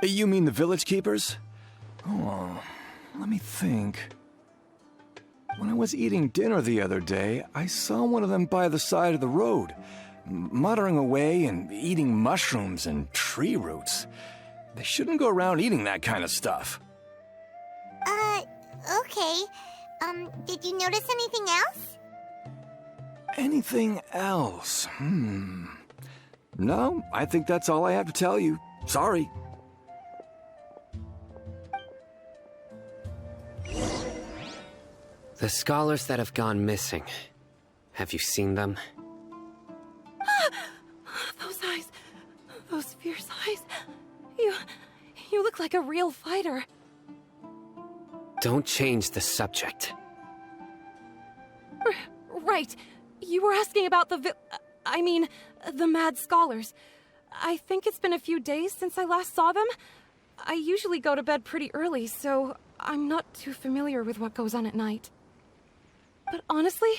You mean the village keepers? Oh, let me think. When I was eating dinner the other day, I saw one of them by the side of the road, muttering away and eating mushrooms and tree roots. They shouldn't go around eating that kind of stuff. Okay. Did you notice anything else? Anything else? No, I think that's all I have to tell you. Sorry. The scholars that have gone missing. Have you seen them? Those eyes. Those fierce eyes. You look like a real fighter. Don't change the subject. Right. You were asking about the mad scholars. I think it's been a few days since I last saw them. I usually go to bed pretty early, so I'm not too familiar with what goes on at night. But honestly,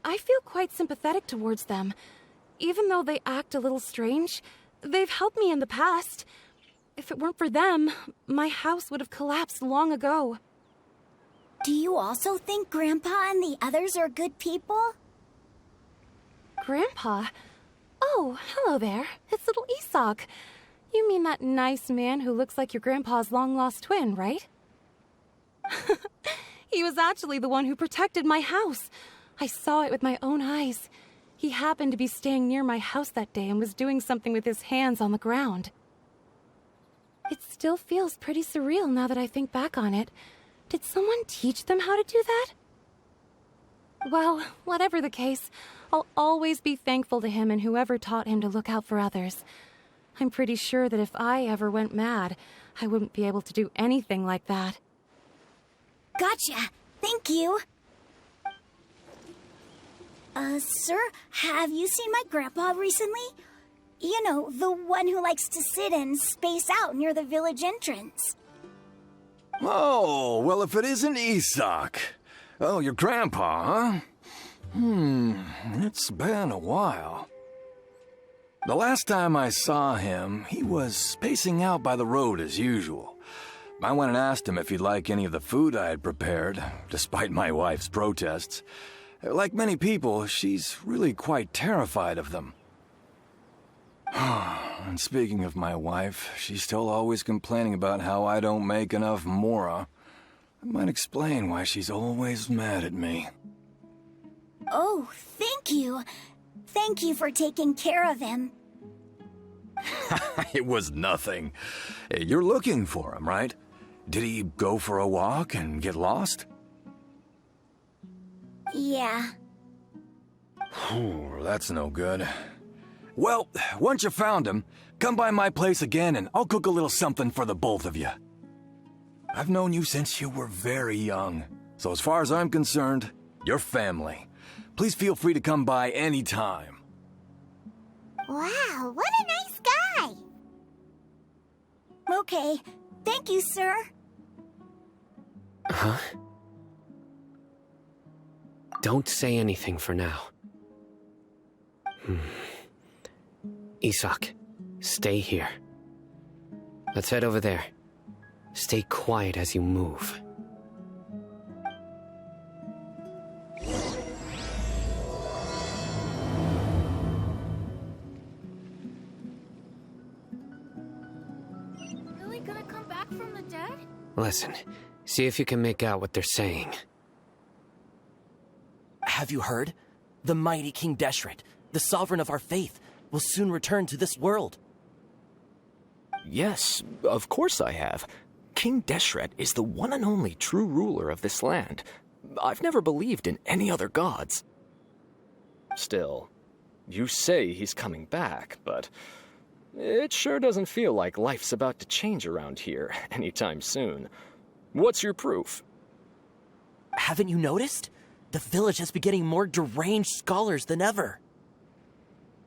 I feel quite sympathetic towards them. Even though they act a little strange, they've helped me in the past. If it weren't for them, my house would have collapsed long ago. Do you also think Grandpa and the others are good people? Grandpa? Oh, hello there. It's little Isak. You mean that nice man who looks like your grandpa's long-lost twin, right? He was actually the one who protected my house. I saw it with my own eyes. He happened to be staying near my house that day and was doing something with his hands on the ground. It still feels pretty surreal now that I think back on it. Did someone teach them how to do that? Well, whatever the case, I'll always be thankful to him and whoever taught him to look out for others. I'm pretty sure that if I ever went mad, I wouldn't be able to do anything like that. Gotcha. Thank you. Sir, have you seen my grandpa recently? You know, the one who likes to sit and space out near the village entrance. Oh, well, if it isn't Isak. Oh, your grandpa, huh? It's been a while. The last time I saw him, he was spacing out by the road as usual. I went and asked him if he'd like any of the food I had prepared, despite my wife's protests. Like many people, she's really quite terrified of them. And speaking of my wife, she's still always complaining about how I don't make enough mora. That might explain why she's always mad at me. Oh, thank you. Thank you for taking care of him. It was nothing. You're looking for him, right? Did he go for a walk and get lost? Yeah. That's no good. Well, once you found him, come by my place again and I'll cook a little something for the both of you. I've known you since you were very young, so as far as I'm concerned, you're family. Please feel free to come by anytime. Wow, what a nice guy! Okay, thank you, sir. Huh? Don't say anything for now. Isak, stay here. Let's head over there. Stay quiet as you move. Really gonna come back from the dead? Listen, see if you can make out what they're saying. Have you heard? The mighty King Deshret, the sovereign of our faith, will soon return to this world. Yes, of course I have. King Deshret is the one and only true ruler of this land. I've never believed in any other gods. Still, you say he's coming back, but it sure doesn't feel like life's about to change around here anytime soon. What's your proof? Haven't you noticed? The village has been getting more deranged scholars than ever.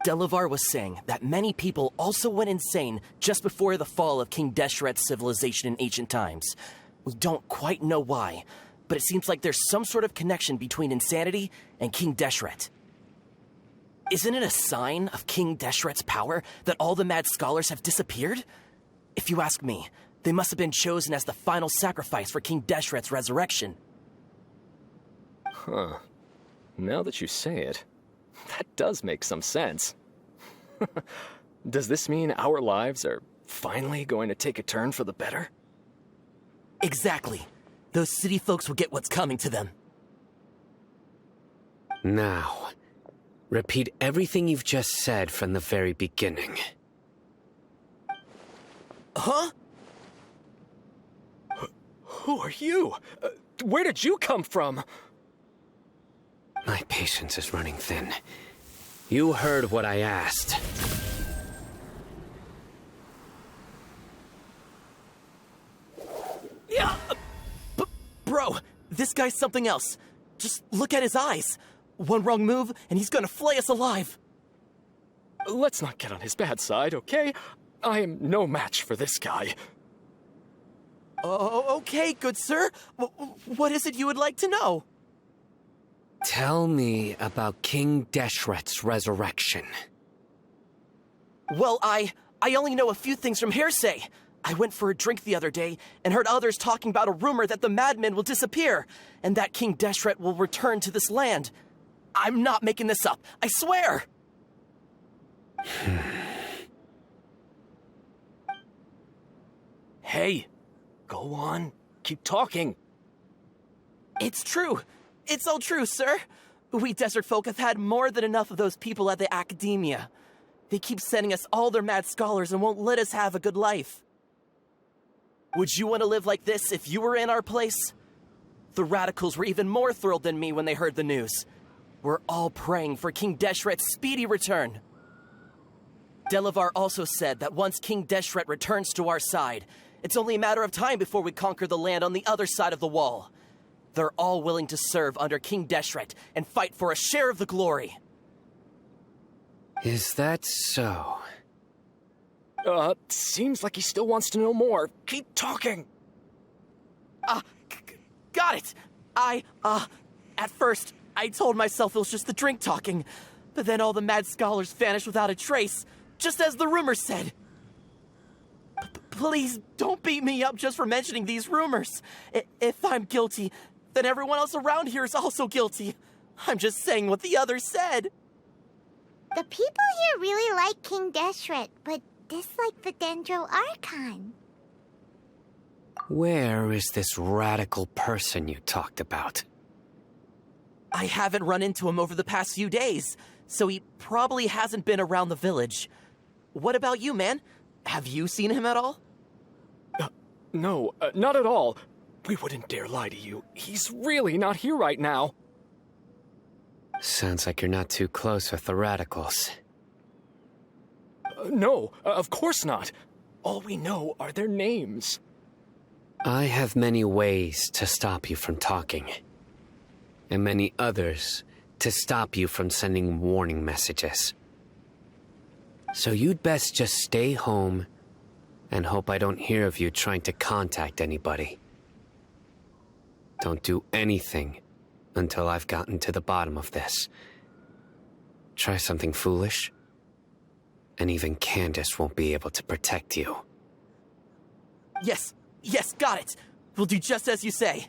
Delavar was saying that many people also went insane just before the fall of King Deshret's civilization in ancient times. We don't quite know why, but it seems like there's some sort of connection between insanity and King Deshret. Isn't it a sign of King Deshret's power that all the mad scholars have disappeared? If you ask me, they must have been chosen as the final sacrifice for King Deshret's resurrection. Huh. Now that you say it, that does make some sense. Does this mean our lives are finally going to take a turn for the better? Exactly. Those city folks will get what's coming to them. Now, repeat everything you've just said from the very beginning. Huh? Who are you? Where did you come from? My patience is running thin. You heard what I asked. Yeah! Bro, this guy's something else. Just look at his eyes. One wrong move, and he's gonna flay us alive. Let's not get on his bad side, okay? I am no match for this guy. Oh, okay, good sir. What is it you would like to know? Tell me about King Deshret's resurrection. Well, I only know a few things from hearsay. I went for a drink the other day and heard others talking about a rumor that the madmen will disappear and that King Deshret will return to this land. I'm not making this up, I swear! Hey, go on. Keep talking. It's true. It's all true, sir. We desert folk have had more than enough of those people at the academia. They keep sending us all their mad scholars and won't let us have a good life. Would you want to live like this if you were in our place? The radicals were even more thrilled than me when they heard the news. We're all praying for King Deshret's speedy return. Delavar also said that once King Deshret returns to our side, it's only a matter of time before we conquer the land on the other side of the wall. They're all willing to serve under King Deshret and fight for a share of the glory. Is that so? Seems like he still wants to know more. Keep talking. Got it! At first, I told myself it was just the drink talking, but then all the mad scholars vanished without a trace, just as the rumors said. Please, don't beat me up just for mentioning these rumors. If I'm guilty, then everyone else around here is also guilty. I'm just saying what the others said. The people here really like King Deshret, but dislike the Dendro Archon. Where is this radical person you talked about? I haven't run into him over the past few days, so he probably hasn't been around the village. What about you, man? Have you seen him at all? No, not at all. We wouldn't dare lie to you. He's really not here right now. Sounds like you're not too close with the radicals. No, of course not. All we know are their names. I have many ways to stop you from talking. And many others to stop you from sending warning messages. So you'd best just stay home and hope I don't hear of you trying to contact anybody. Don't do anything until I've gotten to the bottom of this. Try something foolish, and even Candace won't be able to protect you. Yes, got it. We'll do just as you say.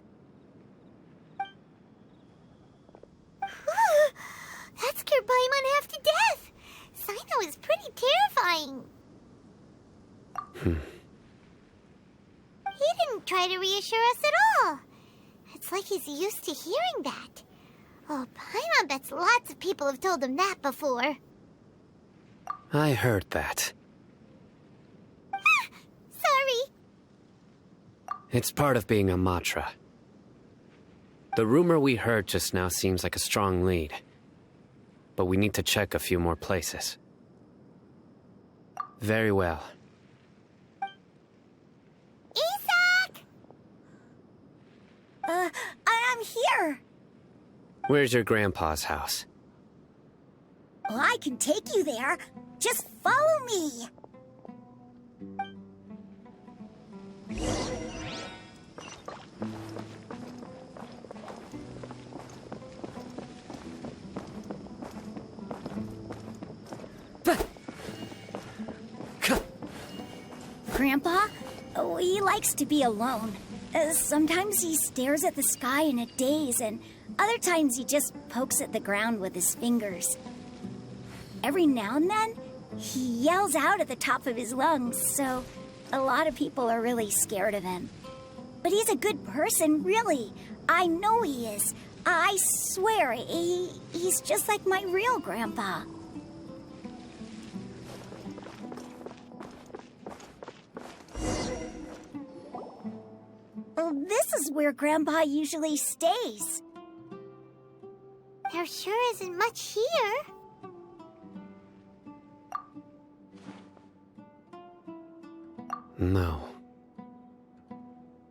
That scared Paimon half to death. Sino is pretty terrifying. He didn't try to reassure us at all. It's like he's used to hearing that. Oh, Paimon bets lots of people have told him that before. I heard that. Sorry. It's part of being a Matra. The rumor we heard just now seems like a strong lead. But we need to check a few more places. Very well. Isak! I'm here. Where's your grandpa's house? Well, I can take you there. Just follow me. Grandpa? Oh, he likes to be alone. Sometimes he stares at the sky in a daze, and other times he just pokes at the ground with his fingers. Every now and then, he yells out at the top of his lungs, so a lot of people are really scared of him. But he's a good person, really. I know he is. I swear, he's just like my real grandpa. Well, this is where Grandpa usually stays. There sure isn't much here. No.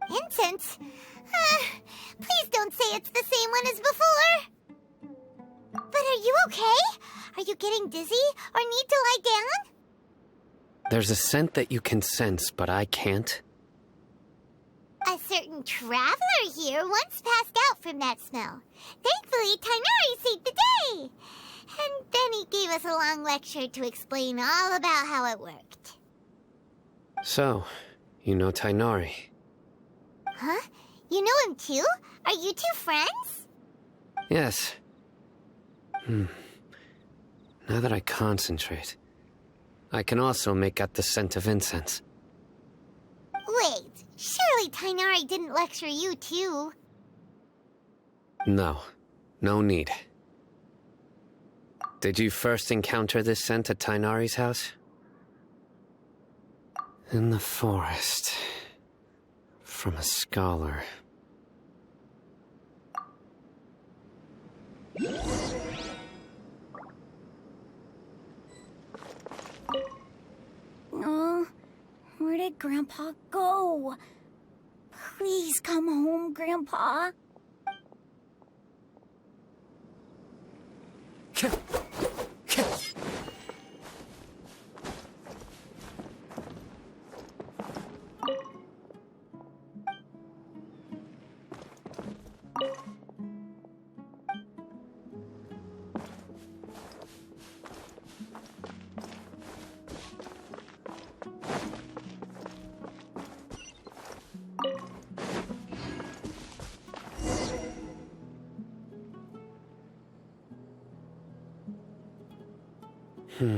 Incense? Please don't say it's the same one as before. But are you okay? Are you getting dizzy or need to lie down? There's a scent that you can sense, but I can't. A certain traveler here once passed out from that smell. Thankfully, Tainari saved the day. And then he gave us a long lecture to explain all about how it worked. So, you know Tainari. Huh? You know him too? Are you two friends? Yes. Now that I concentrate, I can also make out the scent of incense. Wait, surely Tainari didn't lecture you too. No. No need. Did you first encounter this scent at Tainari's house? In the forest. From a scholar. Oh, where did Grandpa go? Please come home, Grandpa. What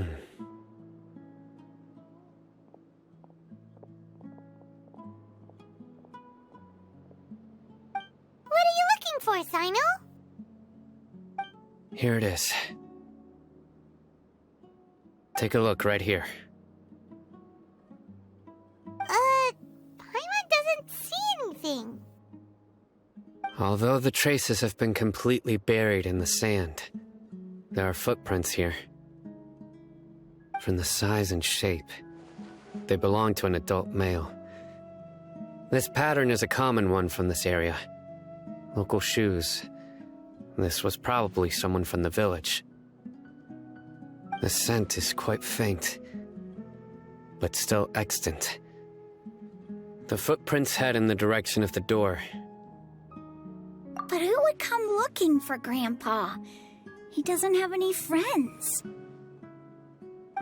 are you looking for, Sino? Here it is. Take a look right here. Paimon doesn't see anything. Although the traces have been completely buried in the sand, there are footprints here. From the size and shape, they belong to an adult male. This pattern is a common one from this area. Local shoes. This was probably someone from the village. The scent is quite faint, but still extant. The footprints head in the direction of the door. But who would come looking for Grandpa? He doesn't have any friends.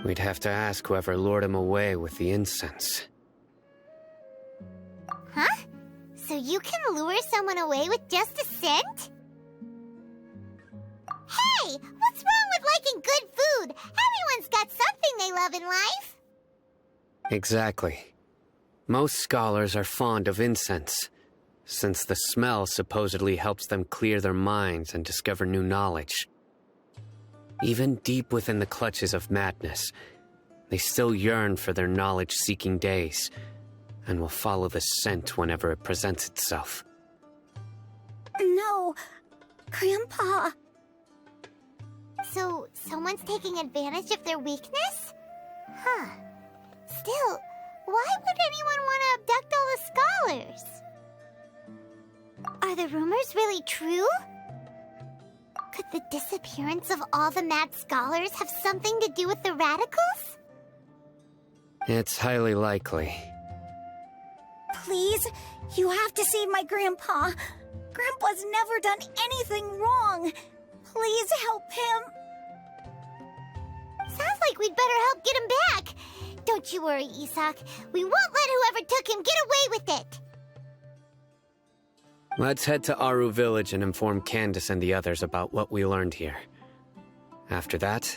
We'd have to ask whoever lured him away with the incense. Huh? So you can lure someone away with just a scent? Hey! What's wrong with liking good food? Everyone's got something they love in life. Exactly. Most scholars are fond of incense, since the smell supposedly helps them clear their minds and discover new knowledge. Even deep within the clutches of madness, they still yearn for their knowledge-seeking days, and will follow the scent whenever it presents itself. No, Grandpa. So, someone's taking advantage of their weakness? Huh. Still, why would anyone want to abduct all the scholars? Are the rumors really true? Could the disappearance of all the mad scholars have something to do with the radicals? It's highly likely. Please, you have to save my Grandpa. Grandpa's never done anything wrong. Please help him. Sounds like we'd better help get him back. Don't you worry, Isak. We won't let whoever took him get away with it. Let's head to Aru Village and inform Candace and the others about what we learned here. After that,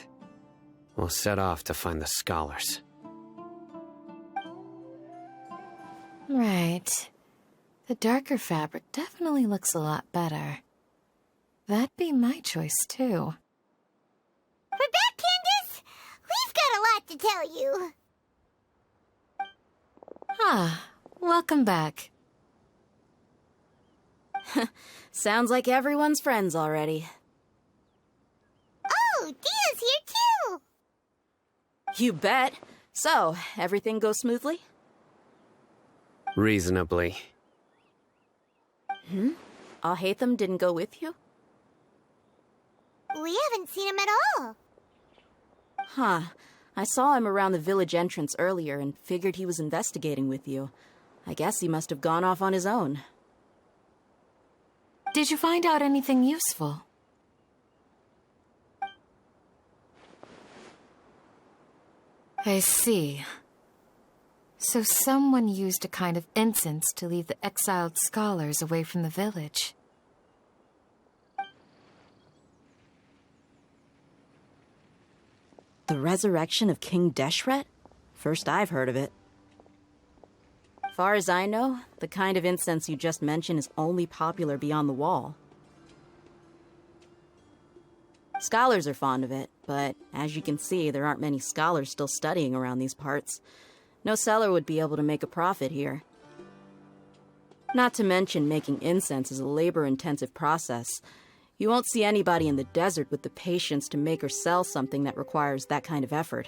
we'll set off to find the scholars. Right. The darker fabric definitely looks a lot better. That'd be my choice, too. We're back, Candace! We've got a lot to tell you. Ah, welcome back. Sounds like everyone's friends already. Oh, Dia's here too! You bet. So, everything goes smoothly? Reasonably. Alhaitham didn't go with you? We haven't seen him at all. Huh. I saw him around the village entrance earlier and figured he was investigating with you. I guess he must have gone off on his own. Did you find out anything useful? I see. So someone used a kind of incense to lead the exiled scholars away from the village. The resurrection of King Deshret? First I've heard of it. Far as I know, the kind of incense you just mentioned is only popular beyond the wall. Scholars are fond of it, but as you can see, there aren't many scholars still studying around these parts. No seller would be able to make a profit here. Not to mention, making incense is a labor-intensive process. You won't see anybody in the desert with the patience to make or sell something that requires that kind of effort.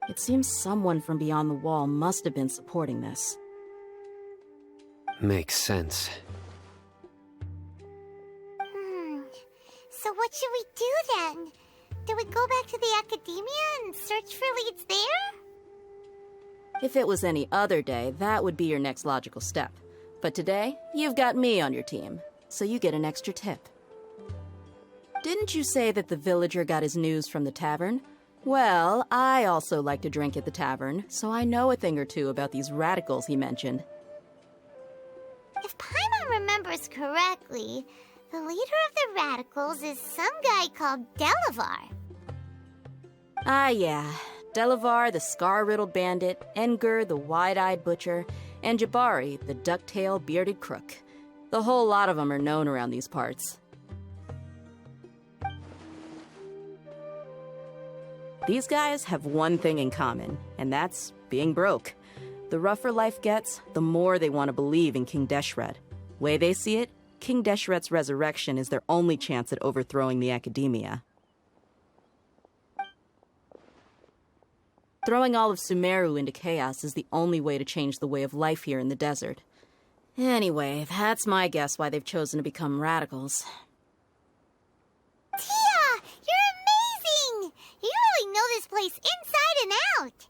It seems someone from beyond the wall must have been supporting this. Makes sense. So what should we do then? Do we go back to the academia and search for leads there? If it was any other day, that would be your next logical step. But today, you've got me on your team, so you get an extra tip. Didn't you say that the villager got his news from the tavern? Well, I also like to drink at the tavern, so I know a thing or two about these radicals he mentioned. If Paimon remembers correctly, the leader of the radicals is some guy called Delavar. Ah, yeah. Delavar, the scar-riddled bandit, Engur, the wide-eyed butcher, and Jabari, the duck-tailed bearded crook. The whole lot of them are known around these parts. These guys have one thing in common, and that's being broke. The rougher life gets, the more they want to believe in King Deshret. Way they see it, King Deshret's resurrection is their only chance at overthrowing the academia. Throwing all of Sumeru into chaos is the only way to change the way of life here in the desert. Anyway, that's my guess why they've chosen to become radicals. Tia! You're amazing! You really know this place inside and out!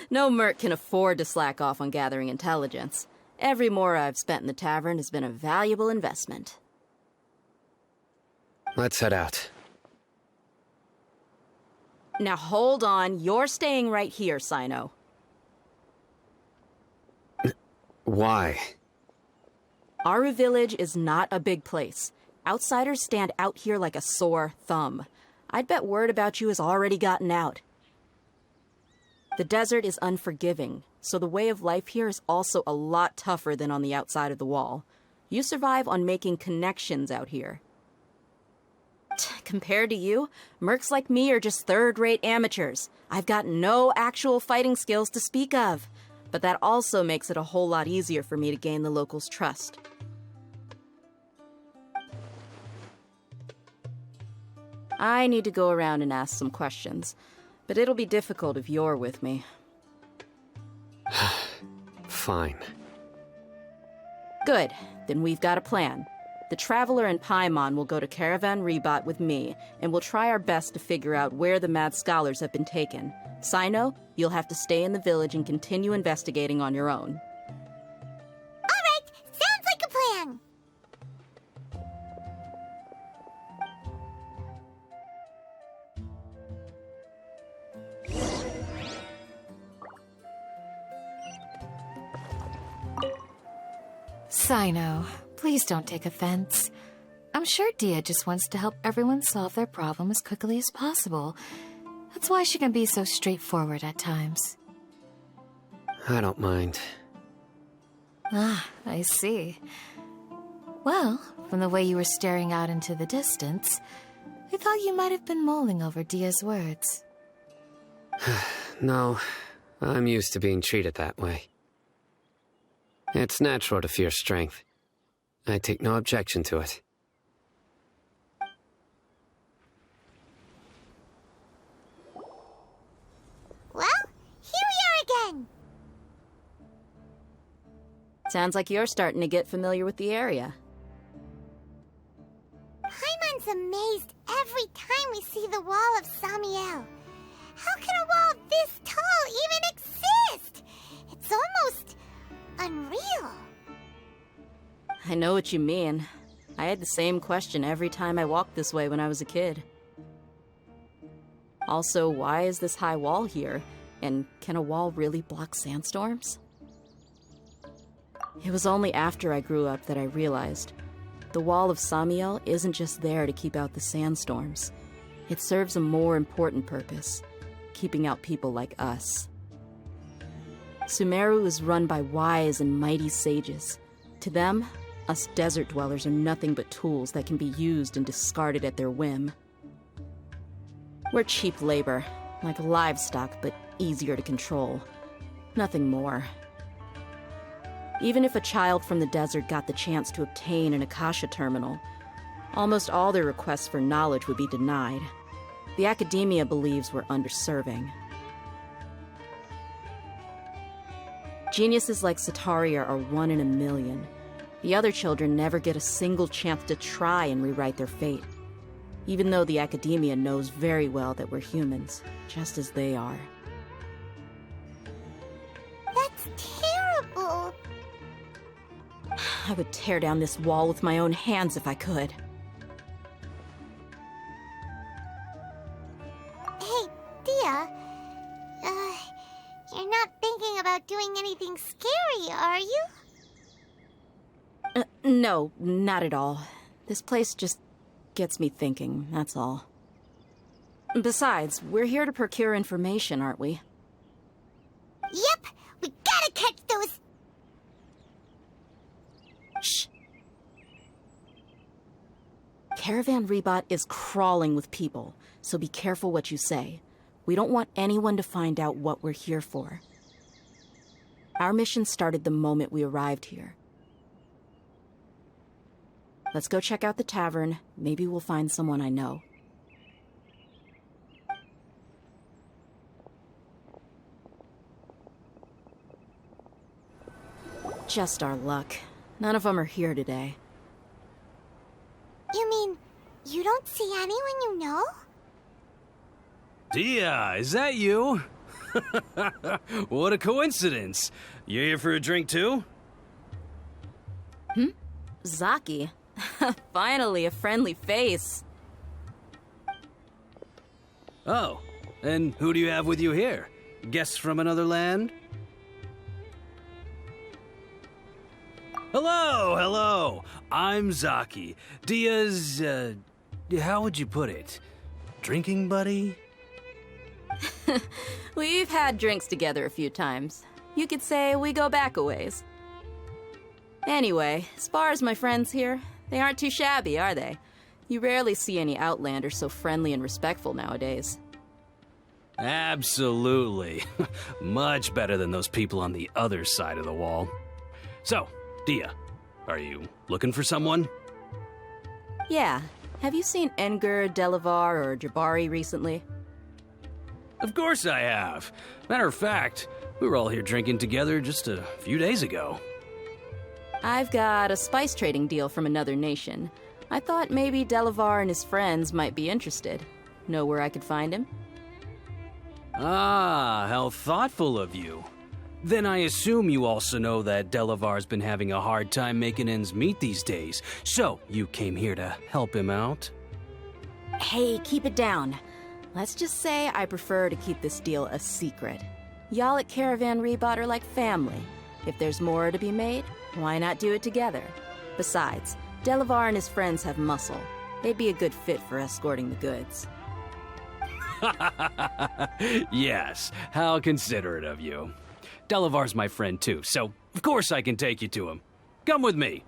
No merc can afford to slack off on gathering intelligence. Every mora I've spent in the tavern has been a valuable investment. Let's head out. Now hold on, you're staying right here, Sino. Why? Aru Village is not a big place. Outsiders stand out here like a sore thumb. I'd bet word about you has already gotten out. The desert is unforgiving, so the way of life here is also a lot tougher than on the outside of the wall. You survive on making connections out here. Compared to you, mercs like me are just third-rate amateurs. I've got no actual fighting skills to speak of, but that also makes it a whole lot easier for me to gain the locals' trust. I need to go around and ask some questions, but it'll be difficult if you're with me. Fine. Good, then we've got a plan. The Traveler and Paimon will go to Caravan Rebat with me, and we'll try our best to figure out where the mad scholars have been taken. Sino, you'll have to stay in the village and continue investigating on your own. All Yes, I know. Please don't take offense. I'm sure Dia just wants to help everyone solve their problem as quickly as possible. That's why she can be so straightforward at times. I don't mind. Ah, I see. Well, from the way you were staring out into the distance, I thought you might have been mulling over Dia's words. No, I'm used to being treated that way. It's natural to fear strength. I take no objection to it. Well, here we are again. Sounds like you're starting to get familiar with the area. Paimon's amazed every time we see the wall of Samiel. How can a wall this tall even exist? It's almost unreal. I know what you mean. I had the same question every time I walked this way when I was a kid. Also, why is this high wall here? And can a wall really block sandstorms? It was only after I grew up that I realized the wall of Samiel isn't just there to keep out the sandstorms. It serves a more important purpose, keeping out people like us. Sumeru is run by wise and mighty sages. To them, us desert dwellers are nothing but tools that can be used and discarded at their whim. We're cheap labor, like livestock, but easier to control. Nothing more. Even if a child from the desert got the chance to obtain an Akasha terminal, almost all their requests for knowledge would be denied. The academia believes we're underserving. Geniuses like Sataria are 1 in a million. The other children never get a single chance to try and rewrite their fate, even though the academia knows very well that we're humans, just as they are. That's terrible. I would tear down this wall with my own hands if I could. Hey, Dia. You're not thinking about doing anything scary, are you? No, not at all. This place just gets me thinking, that's all. Besides, we're here to procure information, aren't we? Yep, we gotta catch those... Shh. Caravan Rebot is crawling with people, so be careful what you say. We don't want anyone to find out what we're here for. Our mission started the moment we arrived here. Let's go check out the tavern. Maybe we'll find someone I know. Just our luck. None of them are here today. You mean, you don't see anyone you know? Dia, is that you? What a coincidence. You here for a drink too? Zaki. Finally, a friendly face. Oh, and who do you have with you here? Guests from another land? Hello. I'm Zaki. Dia's, how would you put it? Drinking buddy? We've had drinks together a few times. You could say we go back a ways. Anyway, as far as my friends here, they aren't too shabby, are they? You rarely see any Outlanders so friendly and respectful nowadays. Absolutely. Much better than those people on the other side of the wall. So, Dia, are you looking for someone? Yeah. Have you seen Enger, Delavar, or Jabari recently? Of course I have. Matter of fact, we were all here drinking together just a few days ago. I've got a spice trading deal from another nation. I thought maybe Delavar and his friends might be interested. Know where I could find him? Ah, how thoughtful of you. Then I assume you also know that Delavar's been having a hard time making ends meet these days, so you came here to help him out? Hey, keep it down. Let's just say I prefer to keep this deal a secret. Y'all at Caravan Rebot are like family. If there's more to be made, Why not do it together? Besides, Delavar and his friends have muscle. They'd be a good fit for escorting the goods. Yes, how considerate of you. Delavar's my friend too, so of course I can take you to him. Come with me.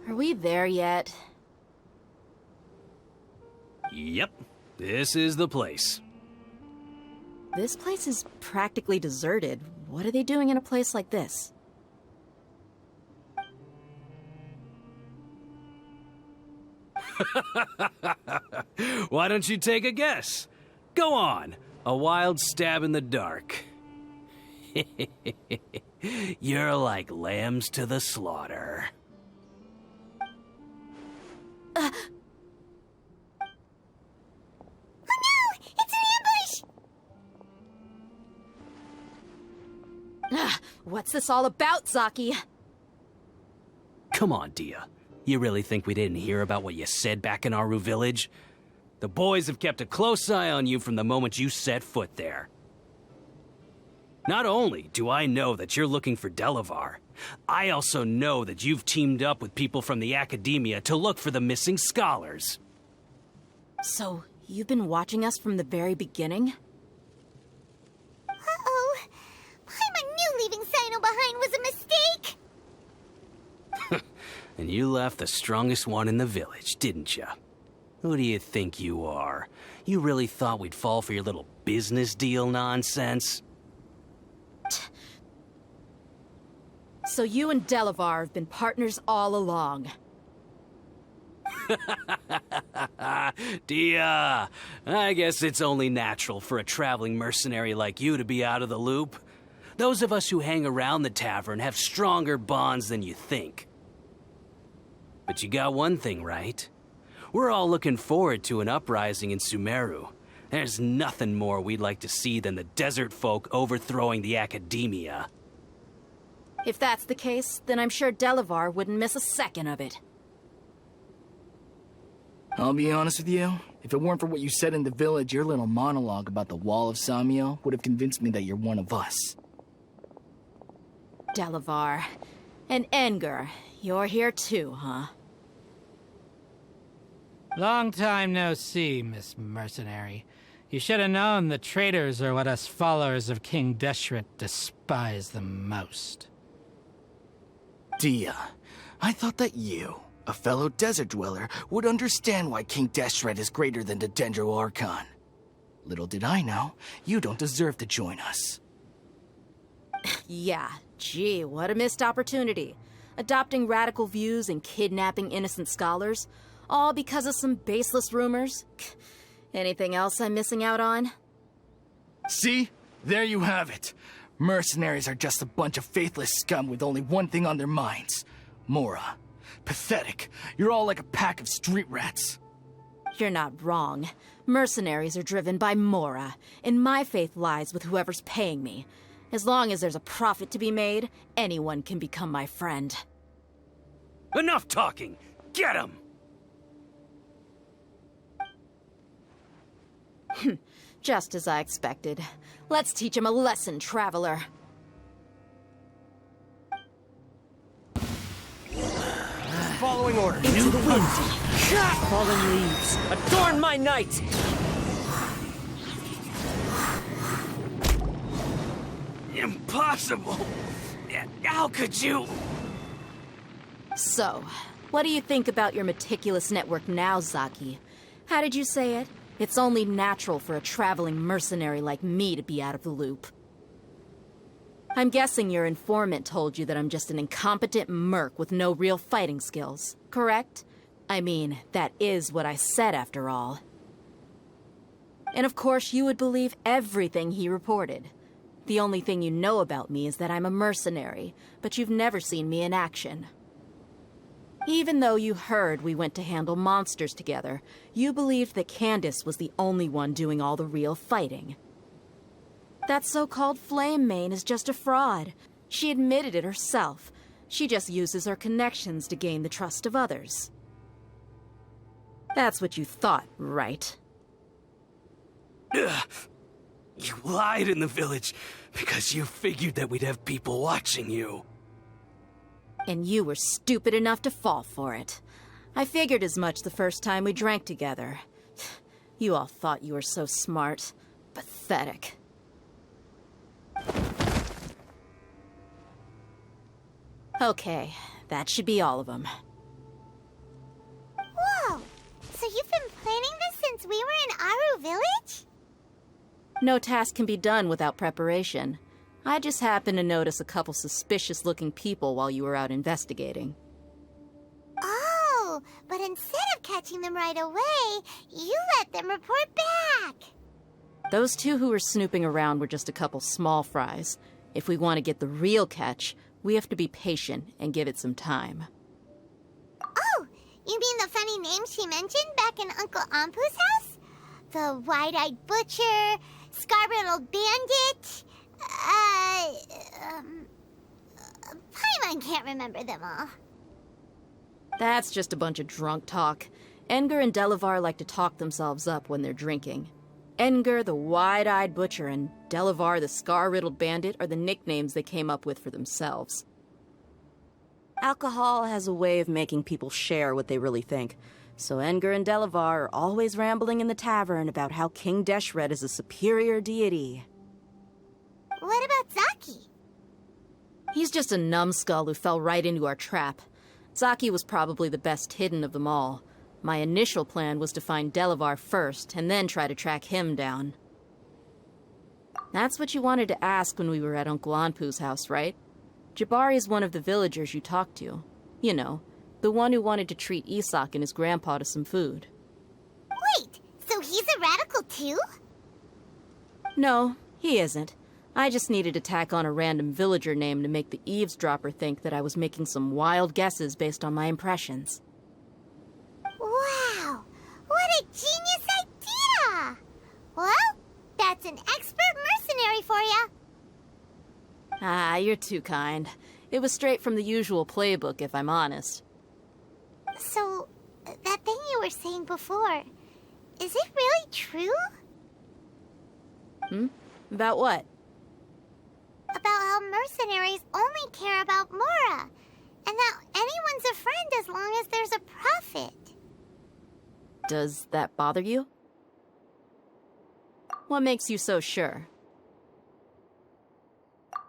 Are we there yet? Yep, this is the place. This place is practically deserted. What are they doing in a place like this? Why don't you take a guess? Go on, a wild stab in the dark. You're like lambs to the slaughter. What's this all about, Zaki? Come on, Dia. You really think we didn't hear about what you said back in Aru village? The boys have kept a close eye on you from the moment you set foot there. Not only do I know that you're looking for Delavar, I also know that you've teamed up with people from the academia to look for the missing scholars. So, you've been watching us from the very beginning? Uh-oh. Paimon knew leaving Sino behind was a mistake! And you left the strongest one in the village, didn't you? Who do you think you are? You really thought we'd fall for your little business deal nonsense? So you and Delavar have been partners all along. Dia, I guess it's only natural for a traveling mercenary like you to be out of the loop. Those of us who hang around the tavern have stronger bonds than you think. But you got one thing right. We're all looking forward to an uprising in Sumeru. There's nothing more we'd like to see than the desert folk overthrowing the academia. If that's the case, then I'm sure Delavar wouldn't miss a second of it. I'll be honest with you. If it weren't for what you said in the village, your little monologue about the Wall of Samiel would have convinced me that you're one of us. Delavar. And Enger, you're here too, huh? Long time no see, Miss Mercenary. You should have known the traitors are what us followers of King Deshret despise the most. Dia, I thought that you, a fellow desert dweller, would understand why King Deshret is greater than the Dendro Archon. Little did I know, you don't deserve to join us. Yeah, gee, what a missed opportunity. Adopting radical views and kidnapping innocent scholars, all because of some baseless rumors. Anything else I'm missing out on? See? There you have it. Mercenaries are just a bunch of faithless scum with only one thing on their minds. Mora. Pathetic. You're all like a pack of street rats. You're not wrong. Mercenaries are driven by Mora, and my faith lies with whoever's paying me. As long as there's a profit to be made, anyone can become my friend. Enough talking! Get him! Just as I expected. Let's teach him a lesson, traveler. Following orders. Into the wind. Fallen leaves. Adorn my night! Impossible! How could you? So, what do you think about your meticulous network now, Zaki? How did you say it? It's only natural for a traveling mercenary like me to be out of the loop. I'm guessing your informant told you that I'm just an incompetent merc with no real fighting skills, correct? I mean, that is what I said after all. And of course you would believe everything he reported. The only thing you know about me is that I'm a mercenary, but you've never seen me in action. Even though you heard we went to handle monsters together, you believed that Candace was the only one doing all the real fighting. That so-called Flame Mane is just a fraud. She admitted it herself. She just uses her connections to gain the trust of others. That's what you thought, right? Ugh. You lied in the village because you figured that we'd have people watching you. And you were stupid enough to fall for it. I figured as much the first time we drank together. You all thought you were so smart. Pathetic. Okay, that should be all of them. Whoa! So you've been planning this since we were in Aru Village? No task can be done without preparation. I just happened to notice a couple suspicious-looking people while you were out investigating. Oh, but instead of catching them right away, you let them report back. Those two who were snooping around were just a couple small fries. If we want to get the real catch, we have to be patient and give it some time. Oh, you mean the funny name she mentioned back in Uncle Ampu's house? The wide-eyed butcher, scar-riddled bandit, Paimon can't remember them all. That's just a bunch of drunk talk. Edgar and Delavar like to talk themselves up when they're drinking. Edgar, the wide-eyed butcher, and Delavar, the scar-riddled bandit, are the nicknames they came up with for themselves. Alcohol has a way of making people share what they really think, so Edgar and Delavar are always rambling in the tavern about how King Deshret is a superior deity. What about Zaki? He's just a numbskull who fell right into our trap. Zaki was probably the best hidden of them all. My initial plan was to find Delavar first, and then try to track him down. That's what you wanted to ask when we were at Uncle Anpu's house, right? Jabari is one of the villagers you talked to. You know, the one who wanted to treat Isak and his grandpa to some food. Wait, so he's a radical too? No, he isn't. I just needed to tack on a random villager name to make the eavesdropper think that I was making some wild guesses based on my impressions. Wow, what a genius idea! Well, that's an expert mercenary for you. Ah, you're too kind. It was straight from the usual playbook, if I'm honest. So, that thing you were saying before, is it really true? About what? About how mercenaries only care about Mora, and that anyone's a friend as long as there's a profit. Does that bother you? What makes you so sure?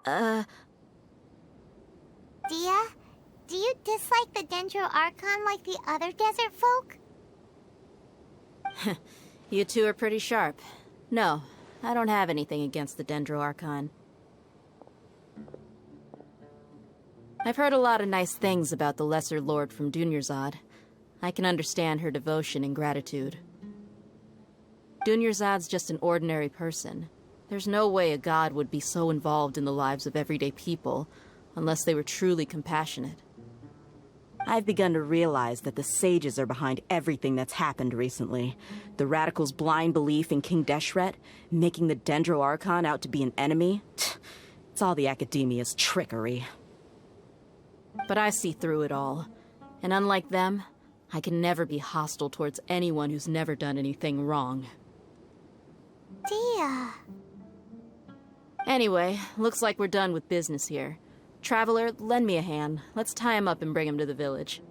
Dia, do you dislike the Dendro Archon like the other desert folk? You two are pretty sharp. No, I don't have anything against the Dendro Archon. I've heard a lot of nice things about the Lesser Lord from Dunyarzad. I can understand her devotion and gratitude. Dunyarzad's just an ordinary person. There's no way a god would be so involved in the lives of everyday people, unless they were truly compassionate. I've begun to realize that the sages are behind everything that's happened recently. The radicals' blind belief in King Deshret, making the Dendro Archon out to be an enemy. It's all the academia's trickery. But I see through it all. And unlike them, I can never be hostile towards anyone who's never done anything wrong. Dia. Anyway, looks like we're done with business here. Traveler, lend me a hand. Let's tie him up and bring him to the village.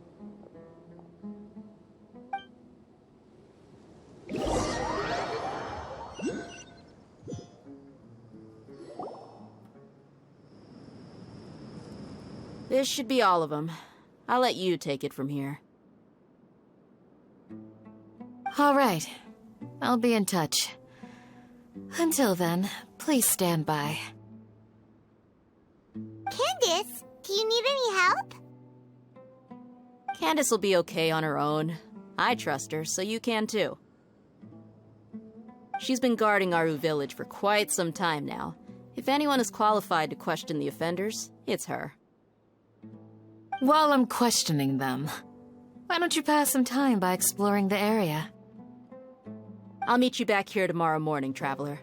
This should be all of them. I'll let you take it from here. All right. I'll be in touch. Until then, please stand by. Candace, do you need any help? Candace will be okay on her own. I trust her, so you can too. She's been guarding Aru Village for quite some time now. If anyone is qualified to question the offenders, it's her. While I'm questioning them, why don't you pass some time by exploring the area? I'll meet you back here tomorrow morning, Traveler.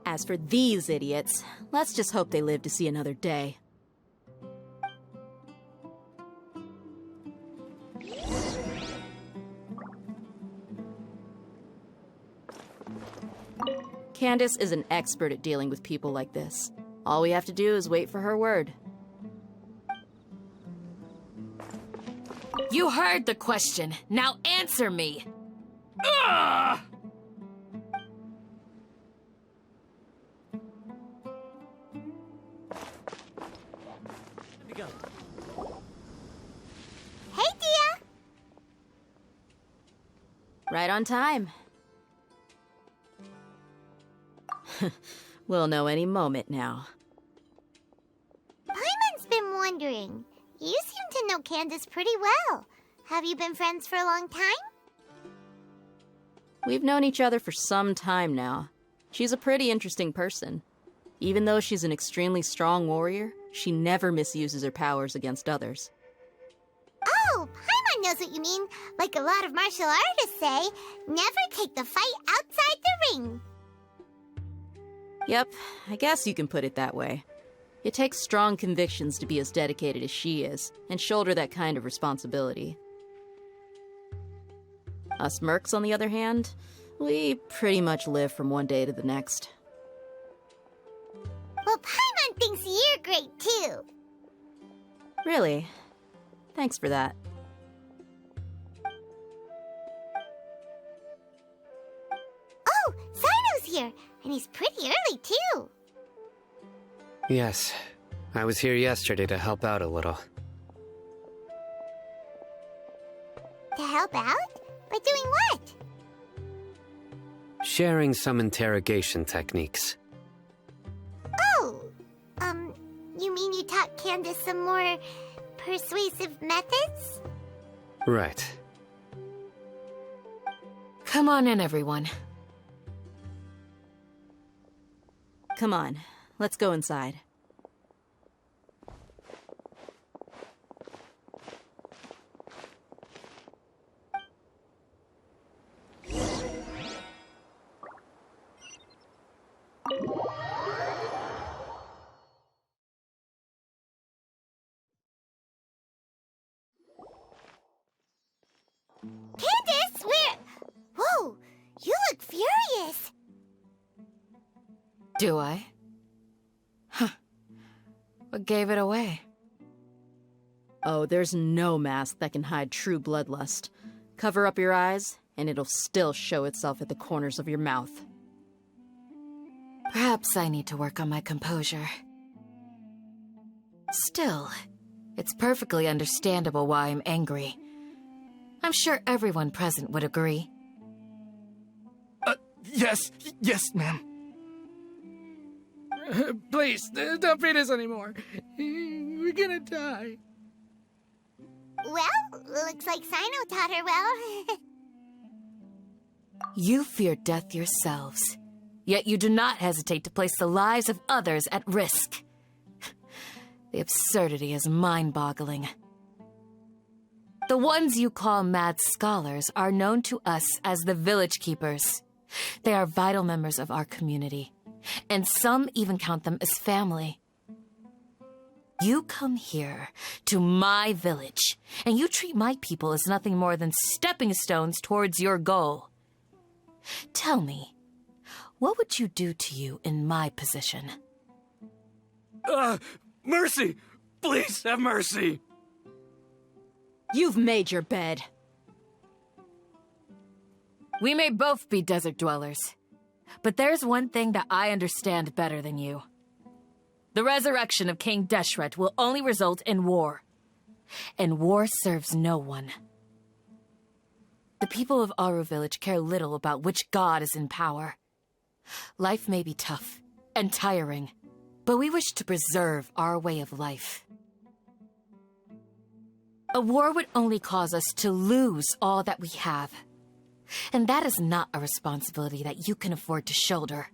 As for these idiots, let's just hope they live to see another day. Candace is an expert at dealing with people like this. All we have to do is wait for her word. You heard the question. Now answer me. Ah! Hey, Dia! Right on time. We'll know any moment now. Paimon's been wondering. You seem to know Candace pretty well. Have you been friends for a long time? We've known each other for some time now. She's a pretty interesting person. Even though she's an extremely strong warrior, she never misuses her powers against others. Oh, Paimon knows what you mean. Like a lot of martial artists say, never take the fight outside the ring. Yep, I guess you can put it that way. It takes strong convictions to be as dedicated as she is, and shoulder that kind of responsibility. Us mercs, on the other hand, we pretty much live from one day to the next. Well, Paimon thinks you're great too. Really? Thanks for that. Oh, Sino's here, and he's pretty early too. Yes, I was here yesterday to help out a little. To help out? By doing what? Sharing some interrogation techniques. Oh, you mean you taught Candace some more persuasive methods? Right. Come on in, everyone. Come on, let's go inside. Candace, where? Whoa, you look furious. Do I? Huh. What gave it away? Oh, there's no mask that can hide true bloodlust. Cover up your eyes, and it'll still show itself at the corners of your mouth. Perhaps I need to work on my composure. Still, it's perfectly understandable why I'm angry. I'm sure everyone present would agree. Yes, ma'am. Please, don't beat us anymore. We're gonna die. Well, looks like Sino taught her well. You fear death yourselves, yet you do not hesitate to place the lives of others at risk. The absurdity is mind-boggling. The ones you call mad scholars are known to us as the Village Keepers. They are vital members of our community, and some even count them as family. You come here, to my village, and you treat my people as nothing more than stepping stones towards your goal. Tell me, what would you do to you in my position? Mercy! Please have mercy! You've made your bed. We may both be desert dwellers, but there's one thing that I understand better than you. The resurrection of King Deshret will only result in war, and war serves no one. The people of Aru Village care little about which god is in power. Life may be tough and tiring, but we wish to preserve our way of life. A war would only cause us to lose all that we have. And that is not a responsibility that you can afford to shoulder.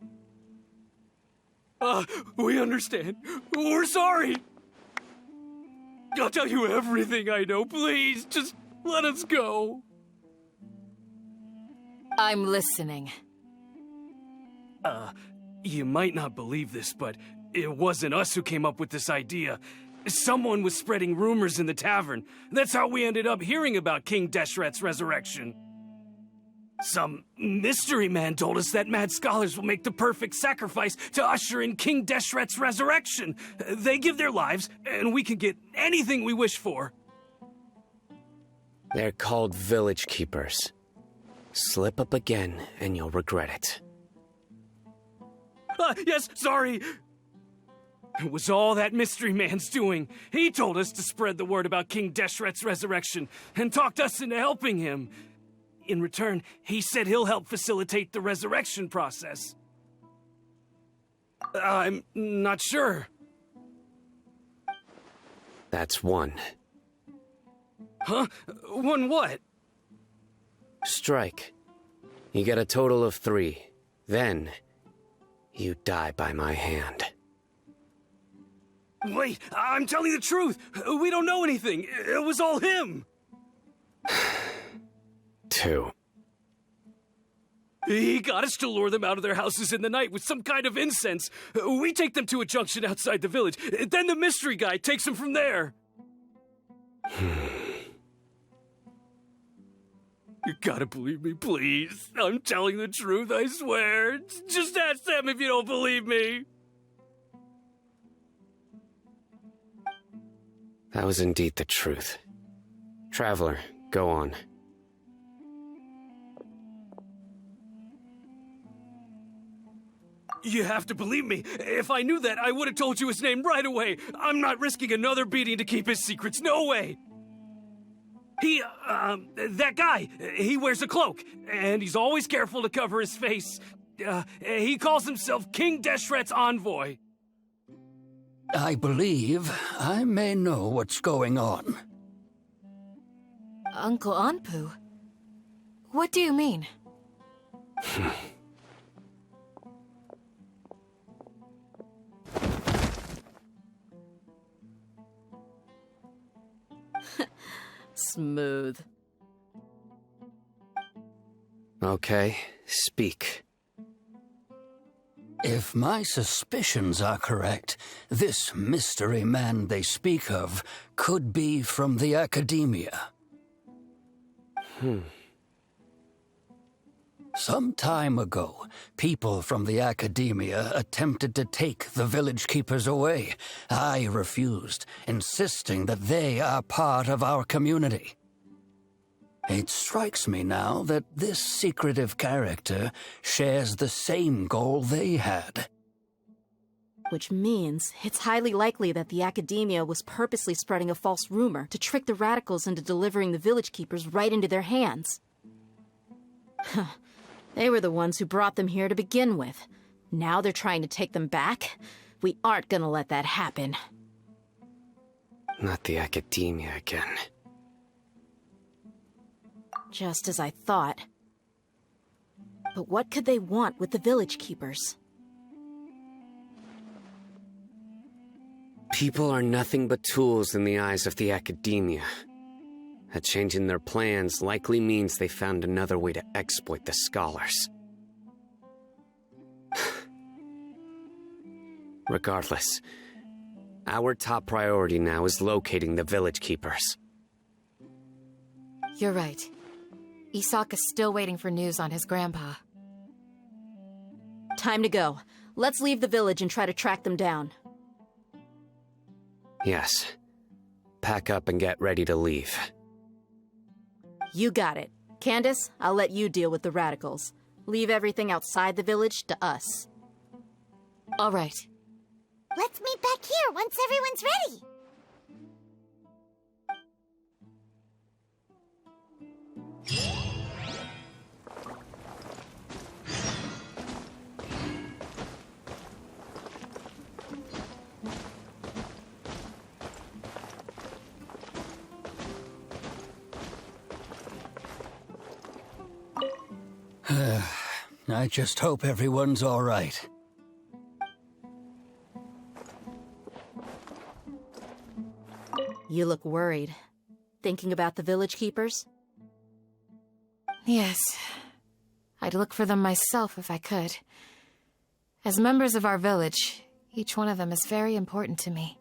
We understand. We're sorry. I'll tell you everything I know. Please, just let us go. I'm listening. You might not believe this, but it wasn't us who came up with this idea. Someone was spreading rumors in the tavern. That's how we ended up hearing about King Deshret's resurrection. Some mystery man told us that mad scholars will make the perfect sacrifice to usher in King Deshret's resurrection. They give their lives, and we can get anything we wish for. They're called village keepers. Slip up again, and you'll regret it. Yes, sorry. It was all that mystery man's doing. He told us to spread the word about King Deshret's resurrection, and talked us into helping him. In return, he said he'll help facilitate the resurrection process. I'm not sure. That's one. Huh? One what? Strike. You get a total of 3. Then, you die by my hand. Wait, I'm telling the truth. We don't know anything. It was all him. 2. He got us to lure them out of their houses in the night with some kind of incense. We take them to a junction outside the village. Then the mystery guy takes them from there. You gotta believe me, please. I'm telling the truth, I swear. Just ask them if you don't believe me. That was indeed the truth. Traveler, go on. You have to believe me. If I knew that, I would have told you his name right away. I'm not risking another beating to keep his secrets. No way. That guy, he wears a cloak, and he's always careful to cover his face. He calls himself King Deshret's envoy. I believe I may know what's going on. Uncle Anpu? What do you mean? Smooth. Okay, speak. If my suspicions are correct, this mystery man they speak of could be from the academia. Some time ago, people from the academia attempted to take the village keepers away. I refused, insisting that they are part of our community. It strikes me now that this secretive character shares the same goal they had. Which means it's highly likely that the academia was purposely spreading a false rumor to trick the radicals into delivering the village keepers right into their hands. They were the ones who brought them here to begin with. Now they're trying to take them back? We aren't gonna let that happen. Not the academia again. Just as I thought. But what could they want with the village keepers? People are nothing but tools in the eyes of the academia. A change in their plans likely means they found another way to exploit the scholars. Regardless, our top priority now is locating the village keepers. You're right. Isak is still waiting for news on his grandpa. Time to go. Let's leave the village and try to track them down. Yes. Pack up and get ready to leave. You got it. Candace, I'll let you deal with the radicals. Leave everything outside the village to us. All right. Let's meet back here once everyone's ready. I just hope everyone's all right. You look worried. Thinking about the village keepers? Yes. I'd look for them myself if I could. As members of our village, each one of them is very important to me.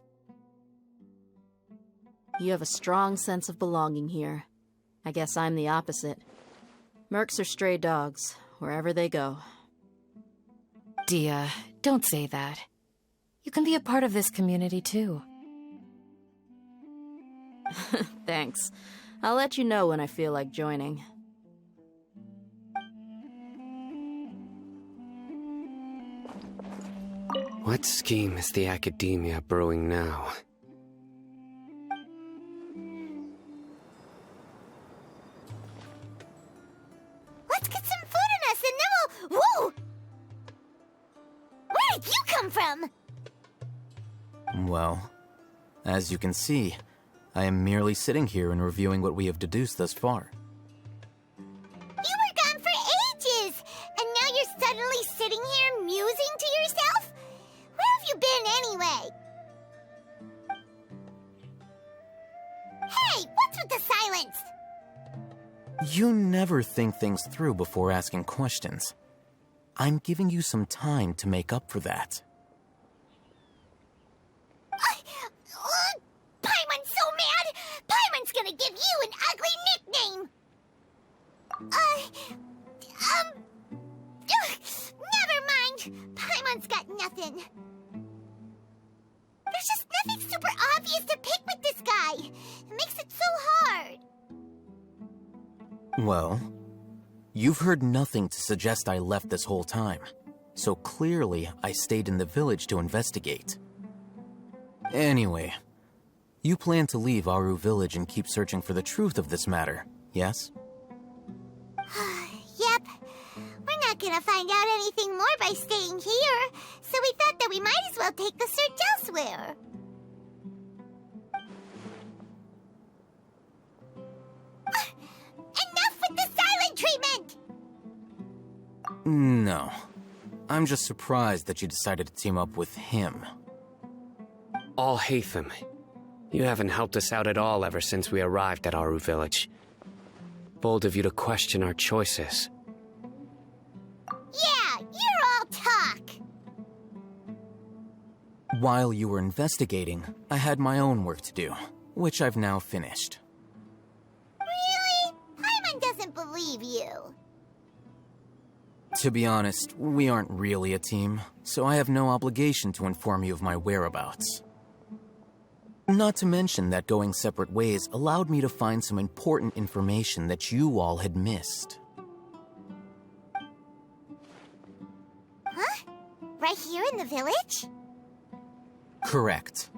You have a strong sense of belonging here. I guess I'm the opposite. Mercs are stray dogs, wherever they go. Dia, don't say that. You can be a part of this community, too. Thanks. I'll let you know when I feel like joining. What scheme is the Academia brewing now? Let's get some food in us and then we'll... Whoa! Where did you come from? Well, as you can see, I am merely sitting here and reviewing what we have deduced thus far. You were gone for ages! And now you're suddenly sitting here musing to yourself? Where have you been anyway? Hey, what's with the silence? You never think things through before asking questions. I'm giving you some time to make up for that. Paimon's so mad! Paimon's gonna give you an ugly nickname! Never mind. Paimon's got nothing. There's just nothing super obvious to pick with this guy. It makes it so hard. Well, you've heard nothing to suggest I left this whole time, so clearly I stayed in the village to investigate. Anyway, you plan to leave Aru Village and keep searching for the truth of this matter, yes? Yep. We're not gonna find out anything more by staying here, so we thought that we might as well take the search elsewhere. Enough with the silent treatment! No. I'm just surprised that you decided to team up with him. Al-Haytham, you haven't helped us out at all ever since we arrived at Aru Village. Bold of you to question our choices. Yeah, you're all talk! While you were investigating, I had my own work to do, which I've now finished. Really? Paimon doesn't believe you. To be honest, we aren't really a team, so I have no obligation to inform you of my whereabouts. Not to mention that going separate ways allowed me to find some important information that you all had missed. Huh? Right here in the village? Correct.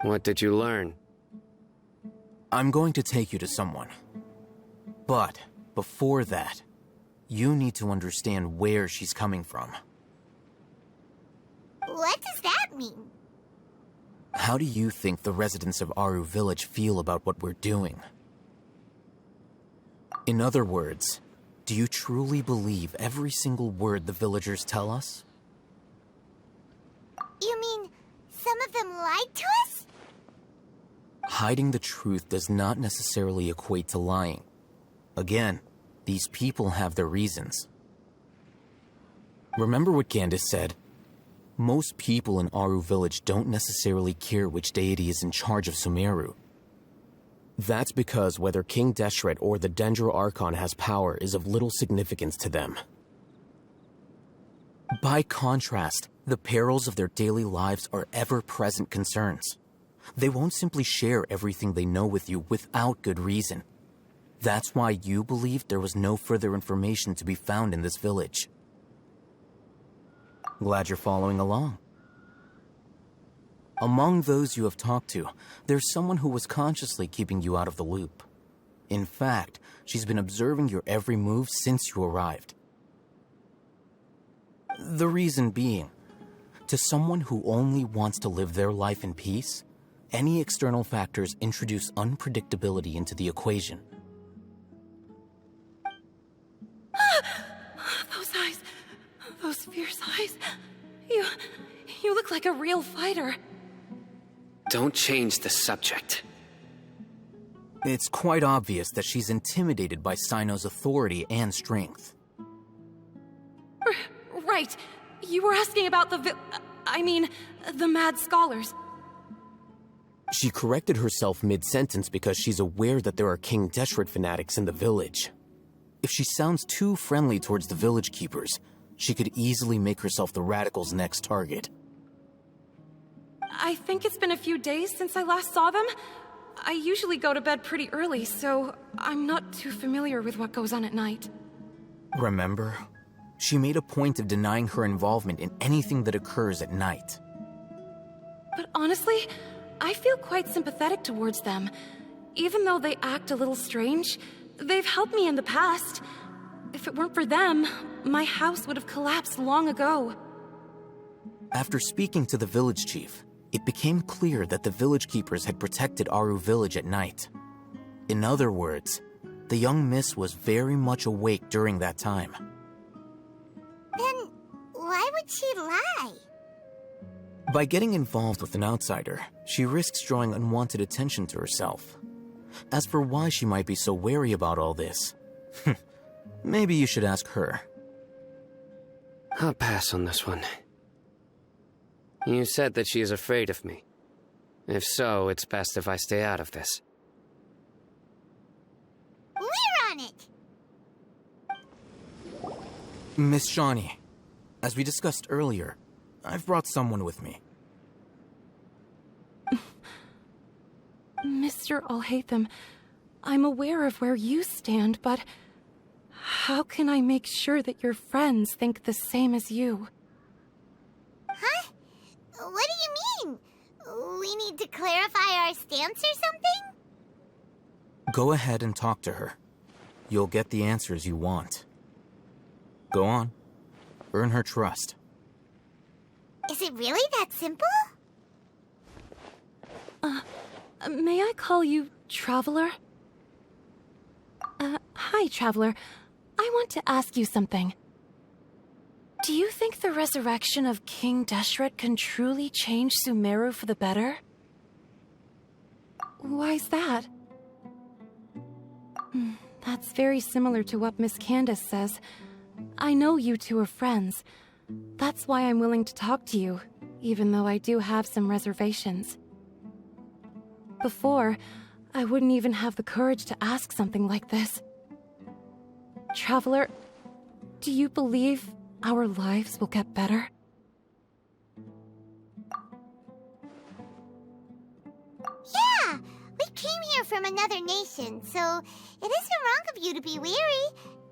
What did you learn? I'm going to take you to someone. But before that, you need to understand where she's coming from. What does that mean? How do you think the residents of Aru Village feel about what we're doing? In other words, do you truly believe every single word the villagers tell us? You mean, some of them lied to us? Hiding the truth does not necessarily equate to lying. Again, these people have their reasons. Remember what Candace said? Most people in Aru Village don't necessarily care which deity is in charge of Sumeru. That's because whether King Deshret or the Dendro Archon has power is of little significance to them. By contrast, the perils of their daily lives are ever-present concerns. They won't simply share everything they know with you without good reason. That's why you believed there was no further information to be found in this village. Glad you're following along. Among those you have talked to, there's someone who was consciously keeping you out of the loop. In fact, she's been observing your every move since you arrived. The reason being, to someone who only wants to live their life in peace, any external factors introduce unpredictability into the equation. Those eyes. Those fierce eyes. You look like a real fighter. Don't change the subject. It's quite obvious that she's intimidated by Sino's authority and strength. Right. You were asking about the mad scholars. She corrected herself mid-sentence because she's aware that there are King Deshret fanatics in the village. If she sounds too friendly towards the village keepers, she could easily make herself the Radicals' next target. I think it's been a few days since I last saw them. I usually go to bed pretty early, so I'm not too familiar with what goes on at night. Remember? She made a point of denying her involvement in anything that occurs at night. But honestly, I feel quite sympathetic towards them. Even though they act a little strange, they've helped me in the past. If it weren't for them, my house would have collapsed long ago. After speaking to the village chief, it became clear that the village keepers had protected Aru village at night. In other words, the young miss was very much awake during that time. Then why would she lie? By getting involved with an outsider, she risks drawing unwanted attention to herself. As for why she might be so wary about all this, maybe you should ask her. I'll pass on this one. You said that she is afraid of me. If so, it's best if I stay out of this. We're on it! Miss Shawnee, as we discussed earlier, I've brought someone with me. Mr. Alhaitham, I'm aware of where you stand, but how can I make sure that your friends think the same as you? Huh? What do you mean? We need to clarify our stance or something? Go ahead and talk to her. You'll get the answers you want. Go on. Earn her trust. Is it really that simple? May I call you Traveler? Hi, Traveler. I want to ask you something. Do you think the resurrection of King Deshret can truly change Sumeru for the better? Why's that? That's very similar to what Miss Candace says. I know you two are friends. That's why I'm willing to talk to you, even though I do have some reservations. Before, I wouldn't even have the courage to ask something like this. Traveler, do you believe our lives will get better? Yeah! We came here from another nation, so it isn't wrong of you to be weary.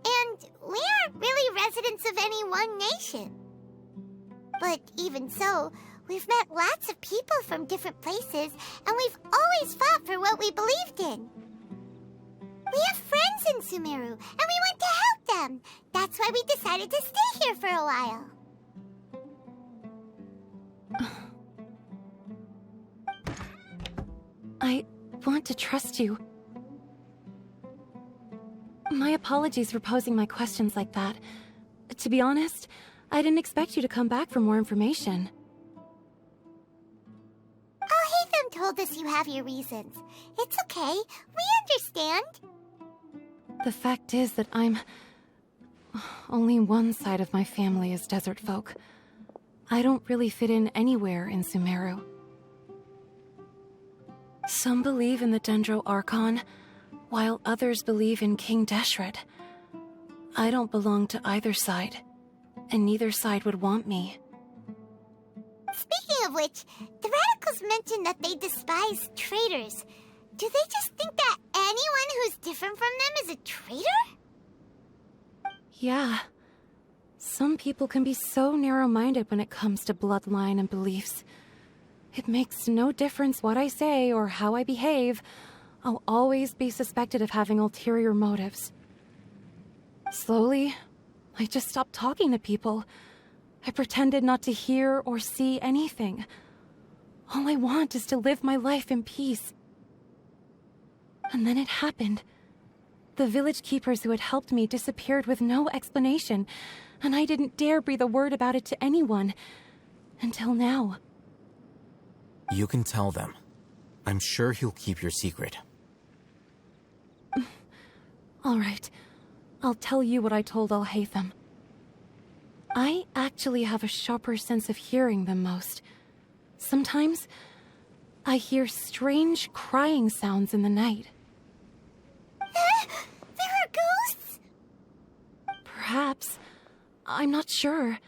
And we aren't really residents of any one nation. But even so, we've met lots of people from different places, and we've always fought for what we believed in. We have friends in Sumeru, and we want to help them. That's why we decided to stay here for a while. I want to trust you. My apologies for posing my questions like that. To be honest, I didn't expect you to come back for more information. Alhaitham told us you have your reasons. It's okay. We understand. The fact is that only one side of my family is desert folk. I don't really fit in anywhere in Sumeru. Some believe in the Dendro Archon, while others believe in King Deshret. I don't belong to either side, and neither side would want me. Speaking of which, the Radicals mentioned that they despise traitors. Do they just think that anyone who's different from them is a traitor? Yeah. Some people can be so narrow-minded when it comes to bloodline and beliefs. It makes no difference what I say or how I behave. I'll always be suspected of having ulterior motives. Slowly, I just stopped talking to people. I pretended not to hear or see anything. All I want is to live my life in peace. And then it happened. The village keepers who had helped me disappeared with no explanation, and I didn't dare breathe a word about it to anyone. Until now. You can tell them. I'm sure he'll keep your secret. All right. I'll tell you what I told Alhaitham. I actually have a sharper sense of hearing than most. Sometimes, I hear strange crying sounds in the night. There are ghosts? Perhaps. I'm not sure.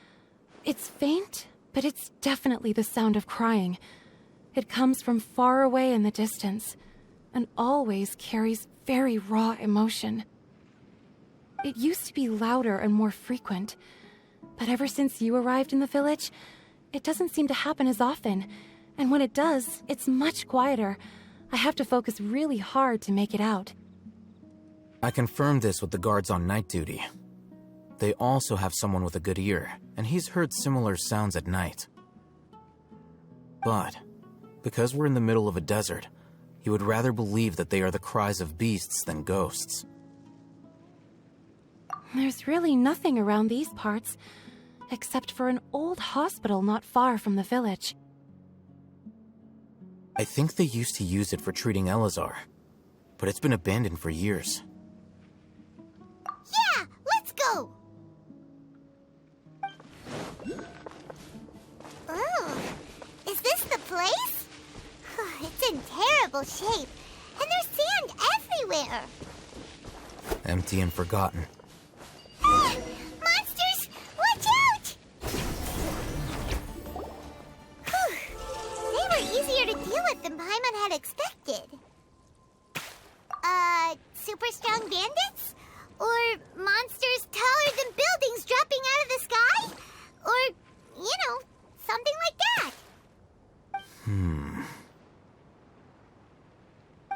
It's faint, but it's definitely the sound of crying. It comes from far away in the distance, and always carries very raw emotion. It used to be louder and more frequent, but ever since you arrived in the village, it doesn't seem to happen as often, and when it does, it's much quieter. I have to focus really hard to make it out. I confirmed this with the guards on night duty. They also have someone with a good ear, and he's heard similar sounds at night. But, because we're in the middle of a desert, he would rather believe that they are the cries of beasts than ghosts. There's really nothing around these parts, except for an old hospital not far from the village. I think they used to use it for treating Elazar, but it's been abandoned for years. Yeah, let's go! Oh, is this the place? It's in terrible shape, and there's sand everywhere. Empty and forgotten. Monsters! Watch out! Whew. They were easier to deal with than Paimon had expected. Super strong bandits? Or monsters taller than buildings dropping out of the sky? Or, something like that.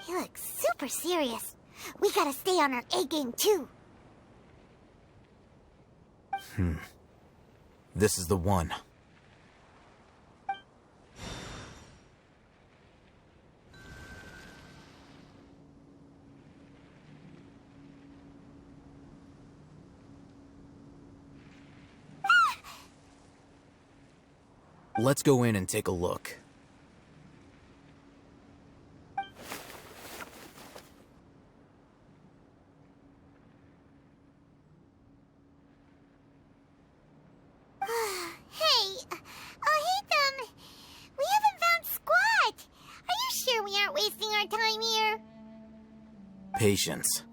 He looks super serious. We gotta stay on our A game too. This is the one. Let's go in and take a look. Patience.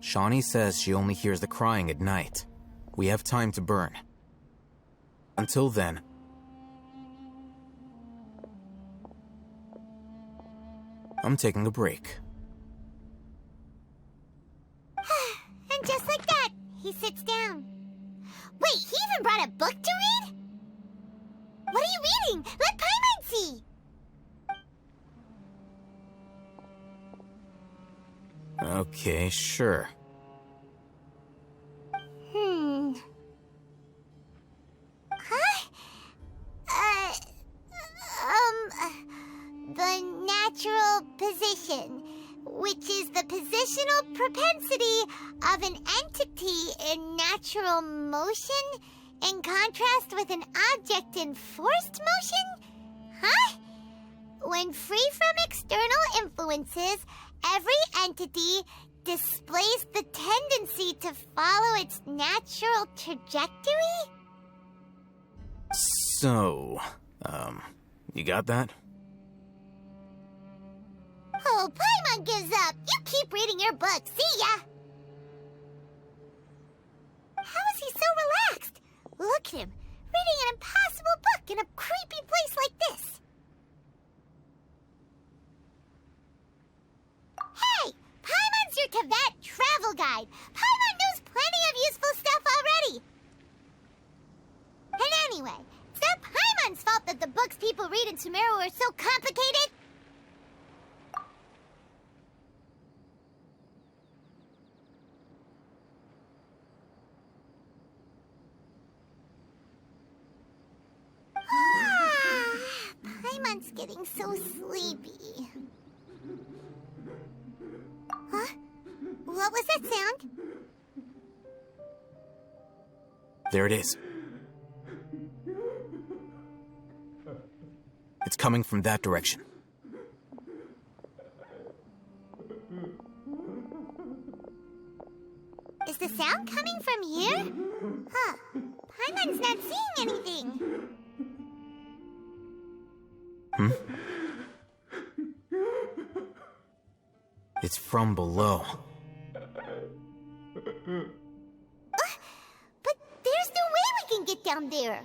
Shawnee says she only hears the crying at night. We have time to burn. Until then... I'm taking a break. And just like that, he sits down. Wait, he even brought a book to read? What are you reading? Let Paimon see! Okay, sure. The natural position, which is the positional propensity of an entity in natural motion, in contrast with an object in forced motion? Huh? When free from external influences, every entity displays the tendency to follow its natural trajectory? So, you got that? Oh, Paimon gives up. You keep reading your book. See ya! How is he so relaxed? Look at him, reading an impossible book in a creepy place like this. Hey! Paimon's your Tibet travel guide. Paimon knows plenty of useful stuff already. And anyway, it's not Paimon's fault that the books people read in Sumeru are so complicated. Paimon's getting so sleepy. Huh? What was that sound? There it is. It's coming from that direction. Is the sound coming from here? Huh. Paimon's not seeing anything. It's from below. down there.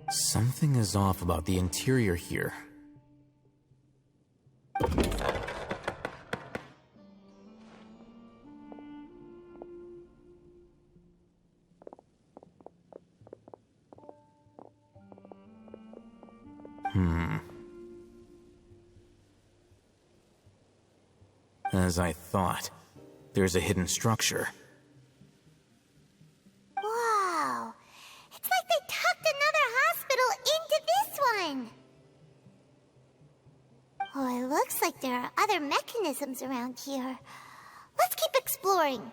Something is off about the interior here. As I thought, there's a hidden structure. Wow. It's like they tucked another hospital into this one. Oh, it looks like there are other mechanisms around here. Let's keep exploring.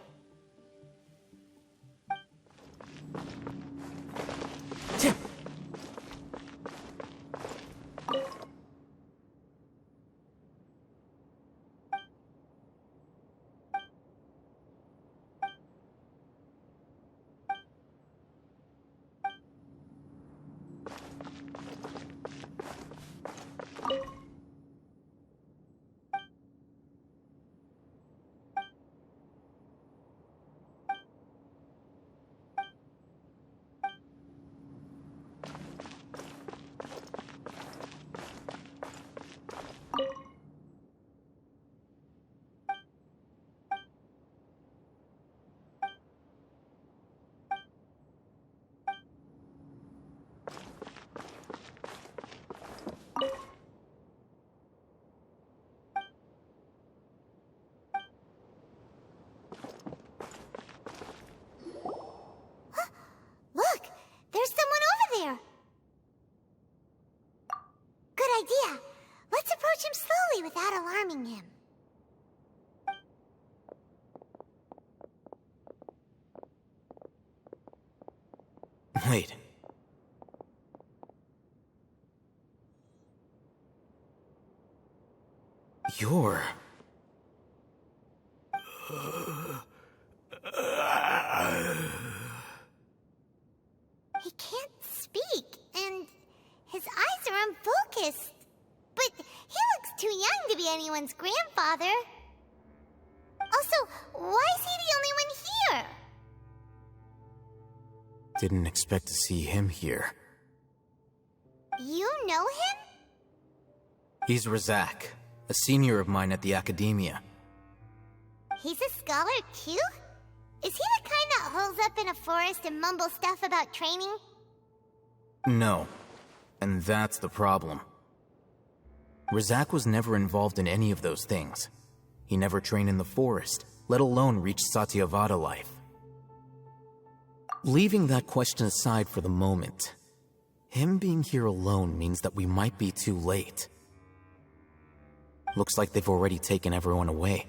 Look! There's someone over there! Good idea! Let's approach him slowly without alarming him. Wait. You're... He can't speak, and his eyes are unfocused. But he looks too young to be anyone's grandfather. Also, why is he the only one here? Didn't expect to see him here. You know him? He's Razak, a senior of mine at the Academia. He's a scholar too? Is he the kind that holes up in a forest and mumbles stuff about training? No. And that's the problem. Razak was never involved in any of those things. He never trained in the forest, let alone reach Satyavada life. Leaving that question aside for the moment, him being here alone means that we might be too late. Looks like they've already taken everyone away.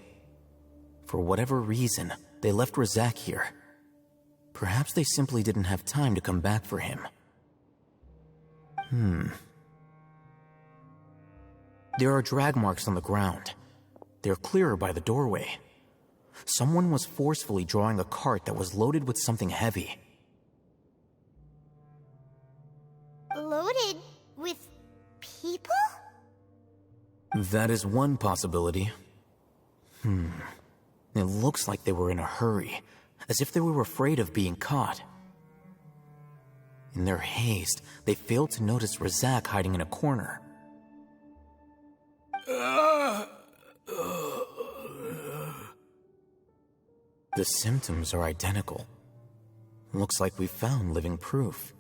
For whatever reason, they left Razak here. Perhaps they simply didn't have time to come back for him. There are drag marks on the ground. They're clearer by the doorway. Someone was forcefully drawing a cart that was loaded with something heavy. Loaded with people? That is one possibility. It looks like they were in a hurry, as if they were afraid of being caught. In their haste, they failed to notice Razak hiding in a corner. The symptoms are identical. Looks like we found living proof.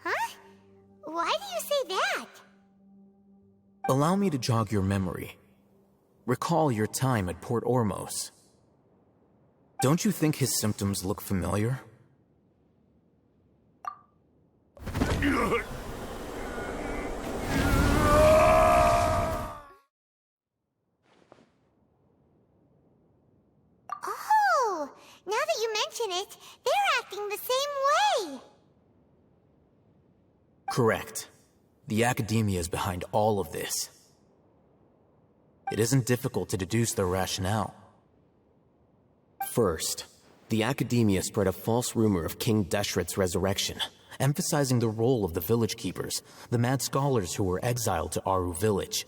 Huh? Why do you say that? Allow me to jog your memory. Recall your time at Port Ormos. Don't you think his symptoms look familiar? Oh, now that you mention it, they're acting the same way. Correct. The Academia is behind all of this. It isn't difficult to deduce their rationale. First, the Academia spread a false rumor of King Deshret's resurrection, emphasizing the role of the village keepers, the mad scholars who were exiled to Aru village.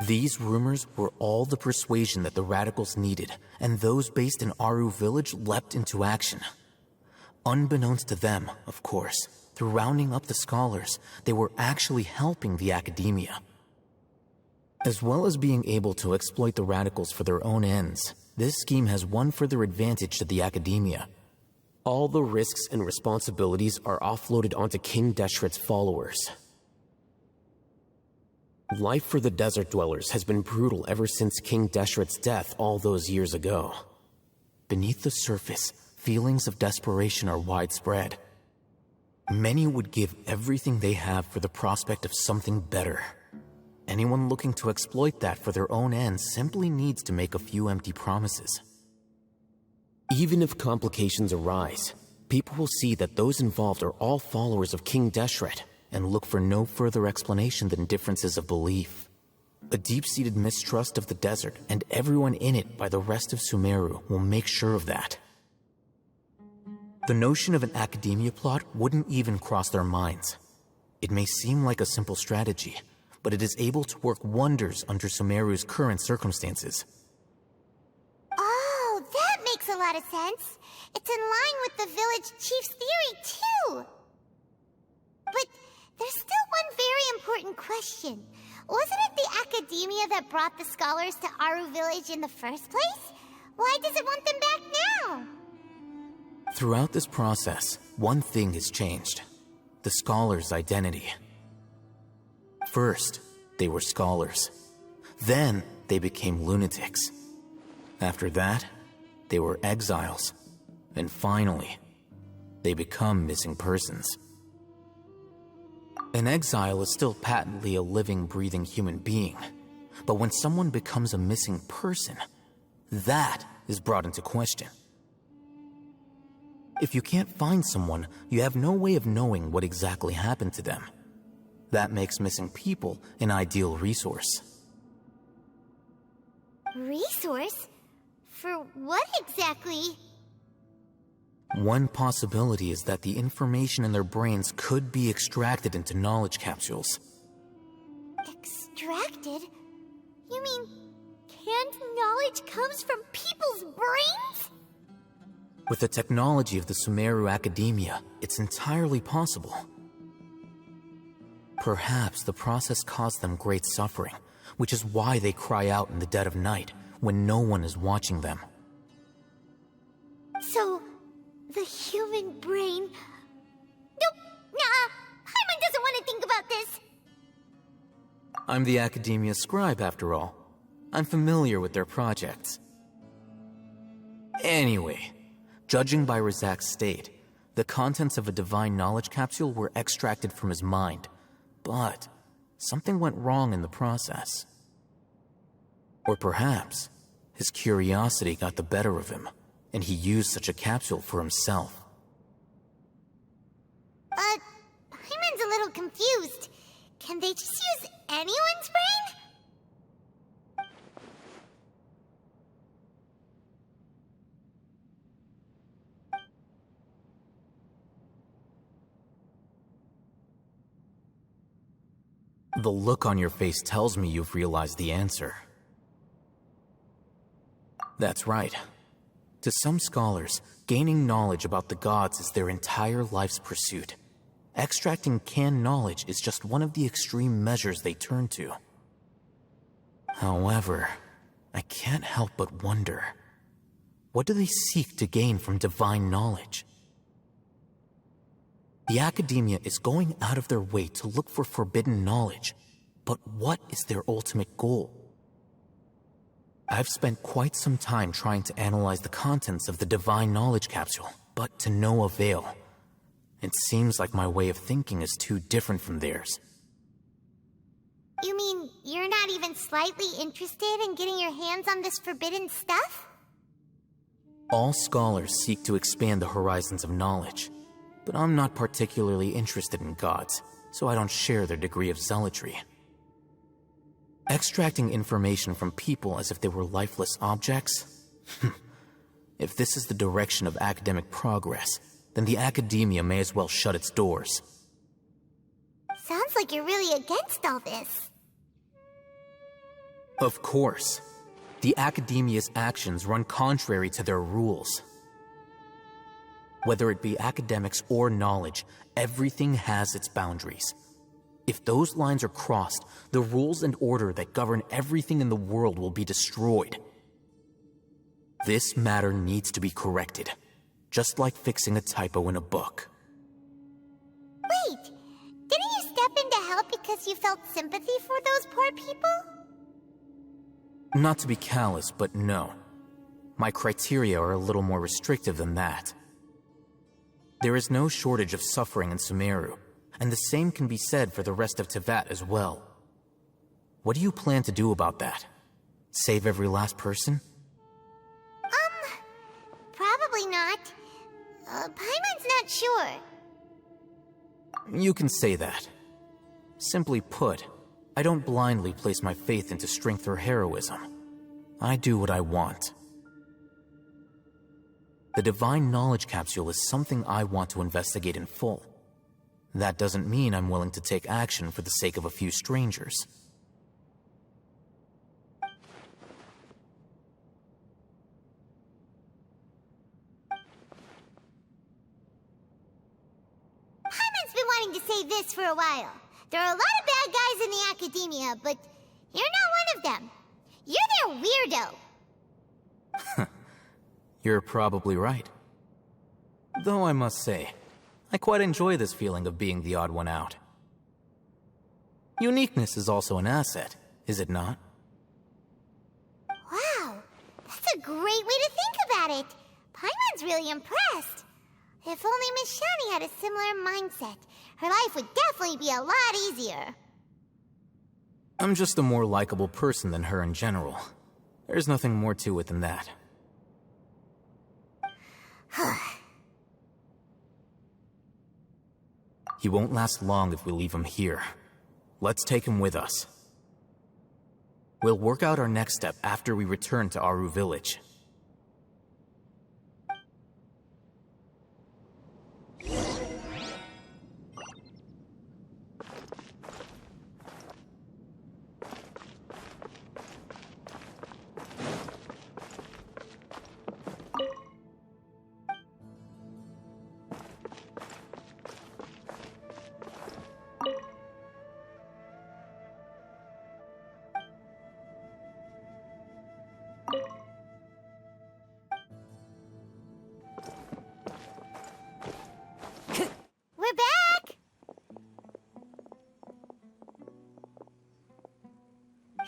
These rumors were all the persuasion that the radicals needed, and those based in Aru village leapt into action, Unbeknownst to them, of course, through rounding up the scholars, they were actually helping the academia. As well as being able to exploit the radicals for their own ends, this scheme has one further advantage to the academia. All the risks and responsibilities are offloaded onto King Deshret's followers. Life for the desert dwellers has been brutal ever since King Deshret's death all those years ago. Beneath the surface, feelings of desperation are widespread. Many would give everything they have for the prospect of something better. Anyone looking to exploit that for their own ends simply needs to make a few empty promises. Even if complications arise, people will see that those involved are all followers of King Deshret and look for no further explanation than differences of belief. A deep-seated mistrust of the desert and everyone in it by the rest of Sumeru will make sure of that. The notion of an academia plot wouldn't even cross their minds. It may seem like a simple strategy, but it is able to work wonders under Sumeru's current circumstances. Oh, that makes a lot of sense. It's in line with the village chief's theory, too. But there's still one very important question. Wasn't it the academia that brought the scholars to Aru village in the first place? Why does it want them back now? Throughout this process, one thing has changed: the scholars' identity. First, they were scholars. Then, they became lunatics. After that, they were exiles. And finally, they become missing persons. An exile is still patently a living, breathing human being. But when someone becomes a missing person, that is brought into question. If you can't find someone, you have no way of knowing what exactly happened to them. That makes missing people an ideal resource. Resource? For what exactly? One possibility is that the information in their brains could be extracted into knowledge capsules. Extracted? You mean canned knowledge comes from people's brains? With the technology of the Sumeru Academia, it's entirely possible. Perhaps the process caused them great suffering, which is why they cry out in the dead of night when no one is watching them. So, the human brain... Nope, nah, Hyman doesn't want to think about this. I'm the Academia scribe, after all. I'm familiar with their projects. Anyway, judging by Razak's state, the contents of a divine knowledge capsule were extracted from his mind. But something went wrong in the process. Or perhaps his curiosity got the better of him, and he used such a capsule for himself. But Hyman's a little confused. Can they just use anyone's brain? The look on your face tells me you've realized the answer. That's right. To some scholars, gaining knowledge about the gods is their entire life's pursuit. Extracting canned knowledge is just one of the extreme measures they turn to. However, I can't help but wonder, what do they seek to gain from divine knowledge? The Academia is going out of their way to look for forbidden knowledge, but what is their ultimate goal? I've spent quite some time trying to analyze the contents of the divine knowledge capsule, but to no avail. It seems like my way of thinking is too different from theirs. You mean you're not even slightly interested in getting your hands on this forbidden stuff? All scholars seek to expand the horizons of knowledge, but I'm not particularly interested in gods, so I don't share their degree of zealotry. Extracting information from people as if they were lifeless objects? If this is the direction of academic progress, then the Academia may as well shut its doors. Sounds like you're really against all this. Of course. The Academia's actions run contrary to their rules. Whether it be academics or knowledge, everything has its boundaries. If those lines are crossed, the rules and order that govern everything in the world will be destroyed. This matter needs to be corrected, just like fixing a typo in a book. Wait, didn't you step in to help because you felt sympathy for those poor people? Not to be callous, but no. My criteria are a little more restrictive than that. There is no shortage of suffering in Sumeru, and the same can be said for the rest of Teyvat as well. What do you plan to do about that? Save every last person? Probably not. Paimon's not sure. You can say that. Simply put, I don't blindly place my faith into strength or heroism. I do what I want. The Divine Knowledge Capsule is something I want to investigate in full. That doesn't mean I'm willing to take action for the sake of a few strangers. Paimon's been wanting to say this for a while. There are a lot of bad guys in the academia, but you're not one of them. You're their weirdo. You're probably right. Though I must say, I quite enjoy this feeling of being the odd one out. Uniqueness is also an asset, is it not? Wow, that's a great way to think about it. Paimon's really impressed. If only Miss Shani had a similar mindset, her life would definitely be a lot easier. I'm just a more likable person than her in general. There's nothing more to it than that. He won't last long if we leave him here. Let's take him with us. We'll work out our next step after we return to Aru Village. We're back!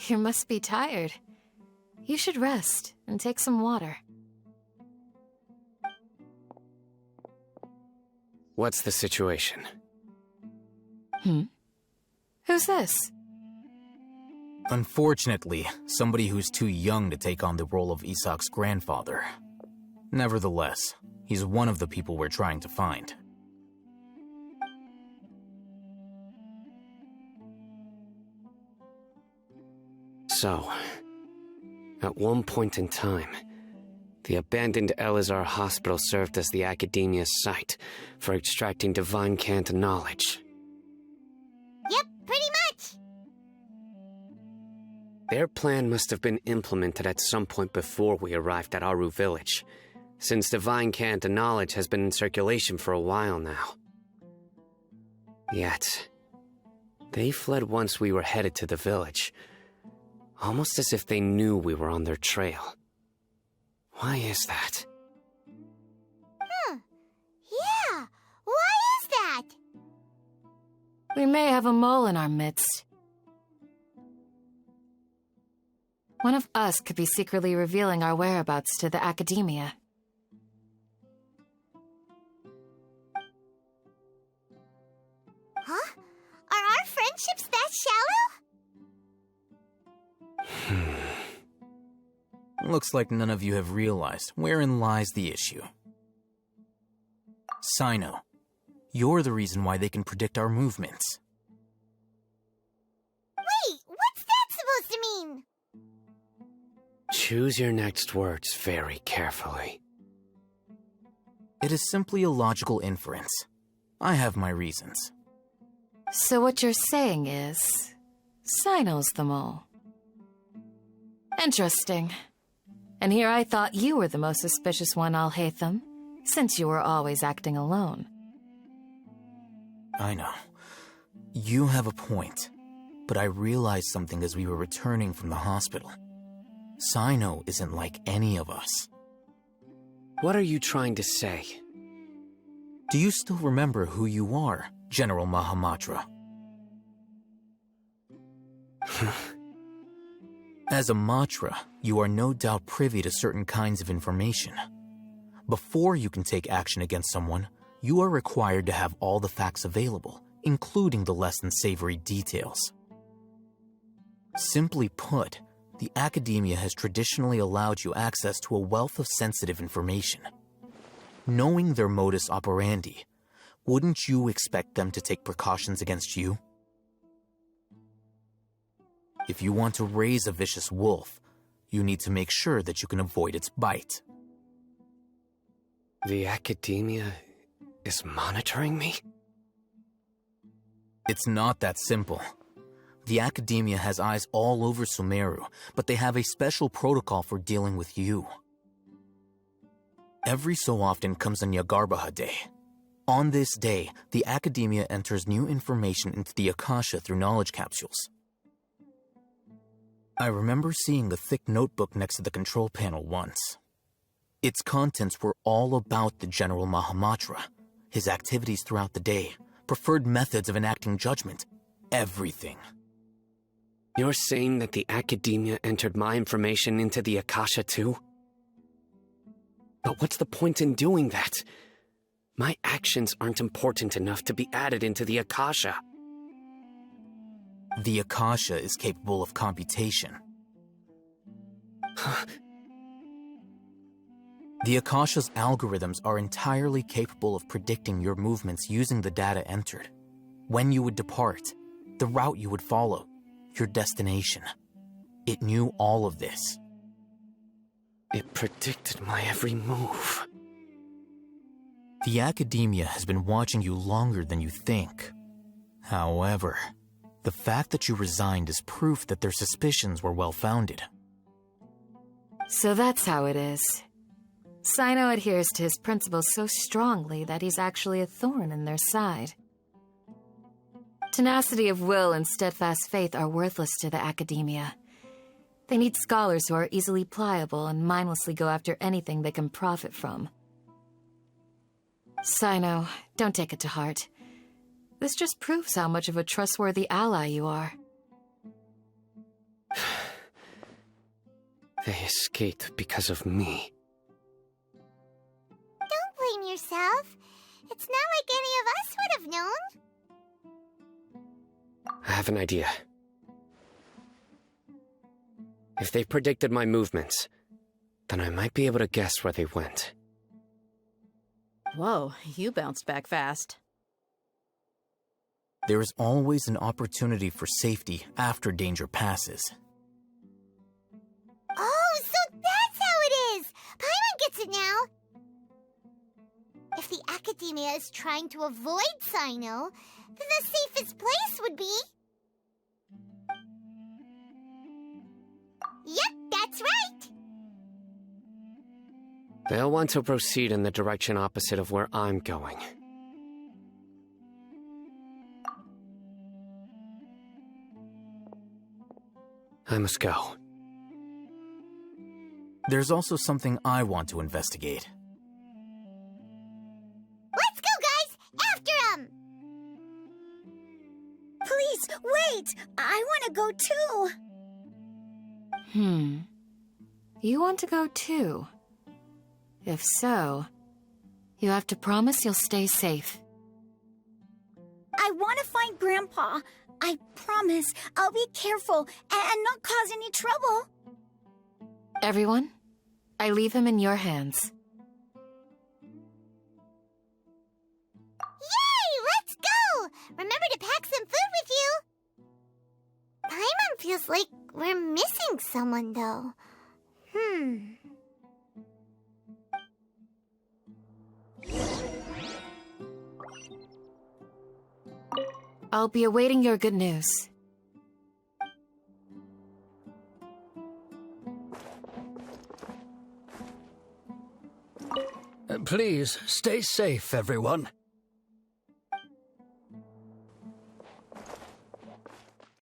You must be tired. You should rest and take some water. What's the situation? Who's this? Unfortunately, somebody who's too young to take on the role of Isak's grandfather. Nevertheless, he's one of the people we're trying to find. So, at one point in time, the abandoned Elazar Hospital served as the Academia's site for extracting divine cant knowledge. Yep, pretty much. Their plan must have been implemented at some point before we arrived at Aru Village, since divine cant knowledge has been in circulation for a while now. Yet, they fled once we were headed to the village, almost as if they knew we were on their trail. Why is that? Yeah, why is that? We may have a mole in our midst. One of us could be secretly revealing our whereabouts to the Academia. Huh? Are our friendships that shallow? Looks like none of you have realized wherein lies the issue. Sino, you're the reason why they can predict our movements. Wait, what's that supposed to mean? Choose your next words very carefully. It is simply a logical inference. I have my reasons. So what you're saying is, Sino's the mole. Interesting. And here I thought you were the most suspicious one, Alhaitham. since you were always acting alone. I know. You have a point. But I realized something as we were returning from the hospital. Sino isn't like any of us. What are you trying to say? Do you still remember who you are, General Mahamatra? As a Matra, you are no doubt privy to certain kinds of information. Before you can take action against someone, you are required to have all the facts available, including the less than savory details. Simply put, the academia has traditionally allowed you access to a wealth of sensitive information. Knowing their modus operandi, wouldn't you expect them to take precautions against you? If you want to raise a vicious wolf, you need to make sure that you can avoid its bite. The academia is monitoring me? It's not that simple. The academia has eyes all over Sumeru, but they have a special protocol for dealing with you. Every so often comes a Nyagarbaha Day. On this day, the academia enters new information into the Akasha through knowledge capsules. I remember seeing a thick notebook next to the control panel once. Its contents were all about the General Mahamatra, his activities throughout the day, preferred methods of enacting judgment, everything. You're saying that the academia entered my information into the Akasha too? But what's the point in doing that? My actions aren't important enough to be added into the Akasha. The Akasha is capable of computation. The Akasha's algorithms are entirely capable of predicting your movements using the data entered. When you would depart, the route you would follow, your destination. It knew all of this. It predicted my every move. The academia has been watching you longer than you think. However, the fact that you resigned is proof that their suspicions were well-founded. So that's how it is. Sino adheres to his principles so strongly that he's actually a thorn in their side. Tenacity of will and steadfast faith are worthless to the academia. They need scholars who are easily pliable and mindlessly go after anything they can profit from. Sino, don't take it to heart. This just proves how much of a trustworthy ally you are. They escaped because of me. Don't blame yourself. It's not like any of us would have known. I have an idea. If they predicted my movements, then I might be able to guess where they went. Whoa, you bounced back fast. There is always an opportunity for safety after danger passes. Oh, so that's how it is! Paimon gets it now! If the academia is trying to avoid Sino, then the safest place would be... Yep, that's right! They'll want to proceed in the direction opposite of where I'm going. I must go. There's also something I want to investigate. Let's go, guys! After him! Please, wait! I want to go too! You want to go too? If so, you have to promise you'll stay safe. I want to find Grandpa. I promise I'll be careful and not cause any trouble. Everyone, I leave him in your hands. Yay! Let's go! Remember to pack some food with you! Paimon feels like we're missing someone, though. I'll be awaiting your good news. Please, stay safe, everyone.